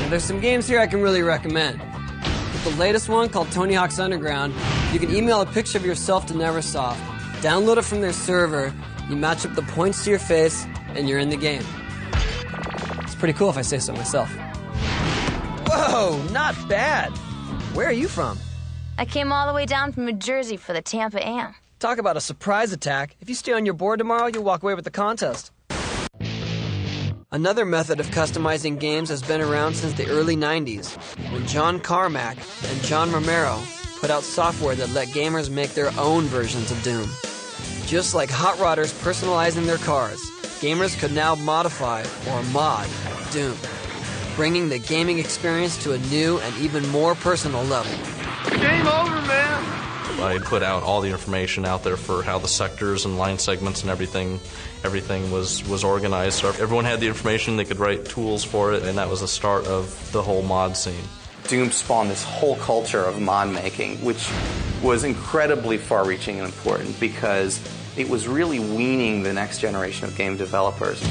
And there's some games here I can really recommend. With the latest one called Tony Hawk's Underground, you can email a picture of yourself to Neversoft, download it from their server, you match up the points to your face, and you're in the game. It's pretty cool if I say so myself. Whoa, not bad. Where are you from? I came all the way down from New Jersey for the Tampa Am. Talk about a surprise attack. If you stay on your board tomorrow, you'll walk away with the contest. Another method of customizing games has been around since the early 90s, when John Carmack and John Romero put out software that let gamers make their own versions of Doom. Just like hot rodders personalizing their cars, gamers could now modify or mod Doom. bringing the gaming experience to a new and even more personal level. Game over, man! I put out all the information out there for how the sectors and line segments and everything was organized. So everyone had the information, they could write tools for it, and that was the start of the whole mod scene. Doom spawned this whole culture of mod making, which was incredibly far-reaching and important because it was really weaning the next generation of game developers.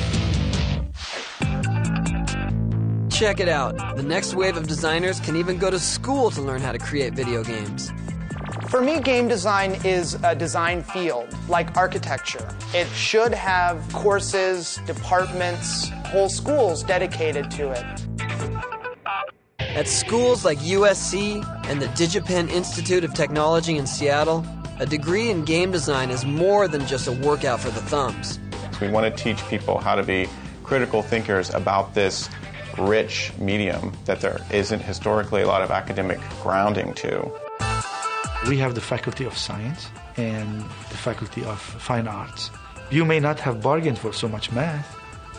Check it out. The next wave of designers can even go to school to learn how to create video games. For me, game design is a design field, like architecture. It should have courses, departments, whole schools dedicated to it. At schools like USC and the DigiPen Institute of Technology in Seattle, a degree in game design is more than just a workout for the thumbs. We want to teach people how to be critical thinkers about this rich medium that there isn't historically a lot of academic grounding to. We have the Faculty of Science and the Faculty of Fine Arts. You may not have bargained for so much math.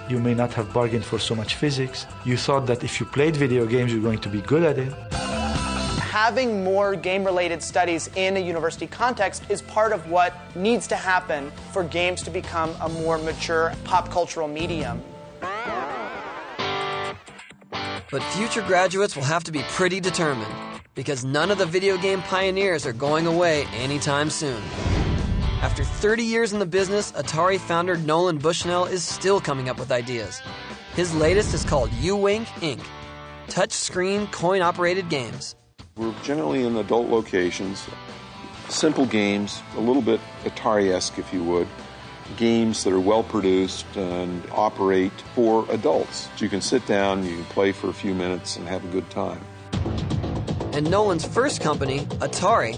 You may not have bargained for so much physics. You thought that if you played video games, you're going to be good at it. Having more game-related studies in a university context is part of what needs to happen for games to become a more mature pop cultural medium. But future graduates will have to be pretty determined, because none of the video game pioneers are going away anytime soon. After 30 years in the business, Atari founder Nolan Bushnell is still coming up with ideas. His latest is called U-Wink Inc. Touch-screen, coin-operated games. We're generally in adult locations. Simple games, a little bit Atari-esque, if you would. Games that are well-produced and operate for adults. You can sit down, you can play for a few minutes and have a good time. And Nolan's first company, Atari,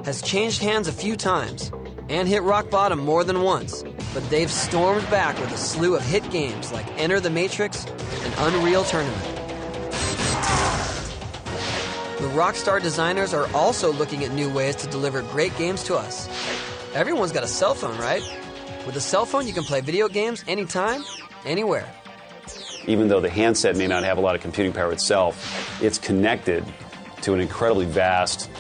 has changed hands a few times and hit rock bottom more than once, but they've stormed back with a slew of hit games like Enter the Matrix and Unreal Tournament. The Rockstar designers are also looking at new ways to deliver great games to us. Everyone's got a cell phone, right? With a cell phone, you can play video games anytime, anywhere. Even though the handset may not have a lot of computing power itself, it's connected to an incredibly vast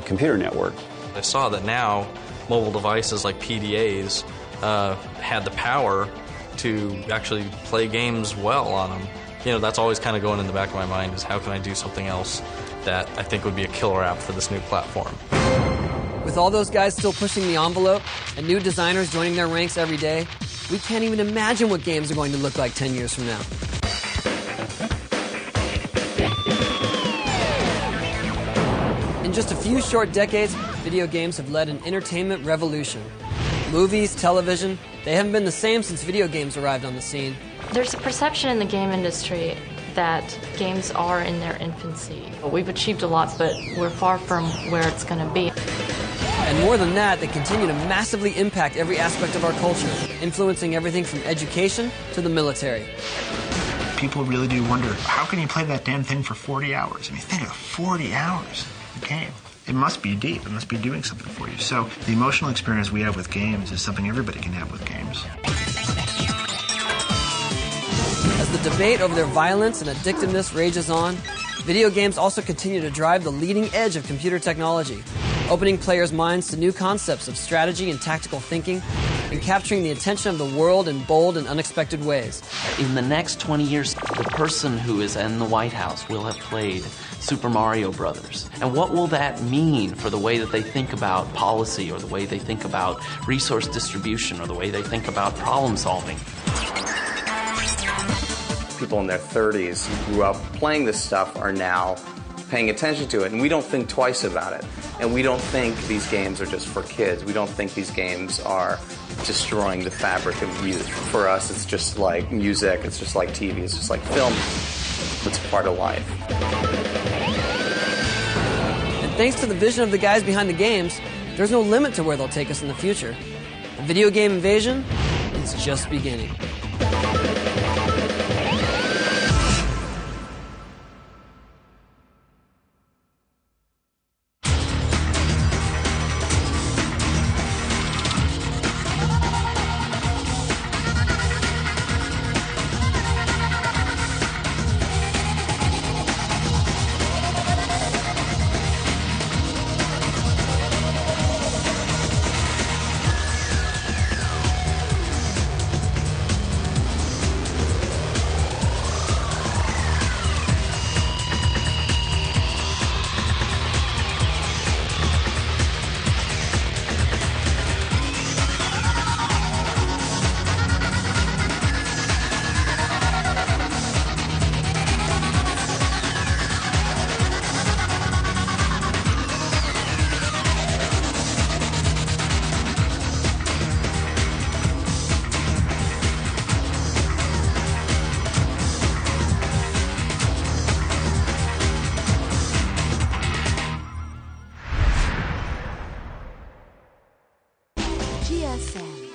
computer network. I saw that now mobile devices like PDAs had the power to actually play games well on them. You know, that's always kind of going in the back of my mind is how can I do something else that I think would be a killer app for this new platform. With all those guys still pushing the envelope and new designers joining their ranks every day, we can't even imagine what games are going to look like 10 years from now. In just a few short decades, video games have led an entertainment revolution. Movies, television, they haven't been the same since video games arrived on the scene. There's a perception in the game industry that games are in their infancy. We've achieved a lot, but we're far from where it's going to be. And more than that, they continue to massively impact every aspect of our culture, influencing everything from education to the military. People really do wonder, how can you play that damn thing for 40 hours? I mean, think of 40 hours of a game. It must be deep. It must be doing something for you. So the emotional experience we have with games is something everybody can have with games. As the debate over their violence and addictiveness rages on, video games also continue to drive the leading edge of computer technology, opening players' minds to new concepts of strategy and tactical thinking, and capturing the attention of the world in bold and unexpected ways. In the next 20 years, the person who is in the White House will have played Super Mario Brothers. And what will that mean for the way that they think about policy, or the way they think about resource distribution, or the way they think about problem solving? People in their 30s who grew up playing this stuff are now paying attention to it, and we don't think twice about it. And we don't think these games are just for kids. We don't think these games are destroying the fabric of youth. For us, it's just like music, it's just like TV, it's just like film. It's part of life. And thanks to the vision of the guys behind the games, there's no limit to where they'll take us in the future. The video game invasion is just beginning. GSM.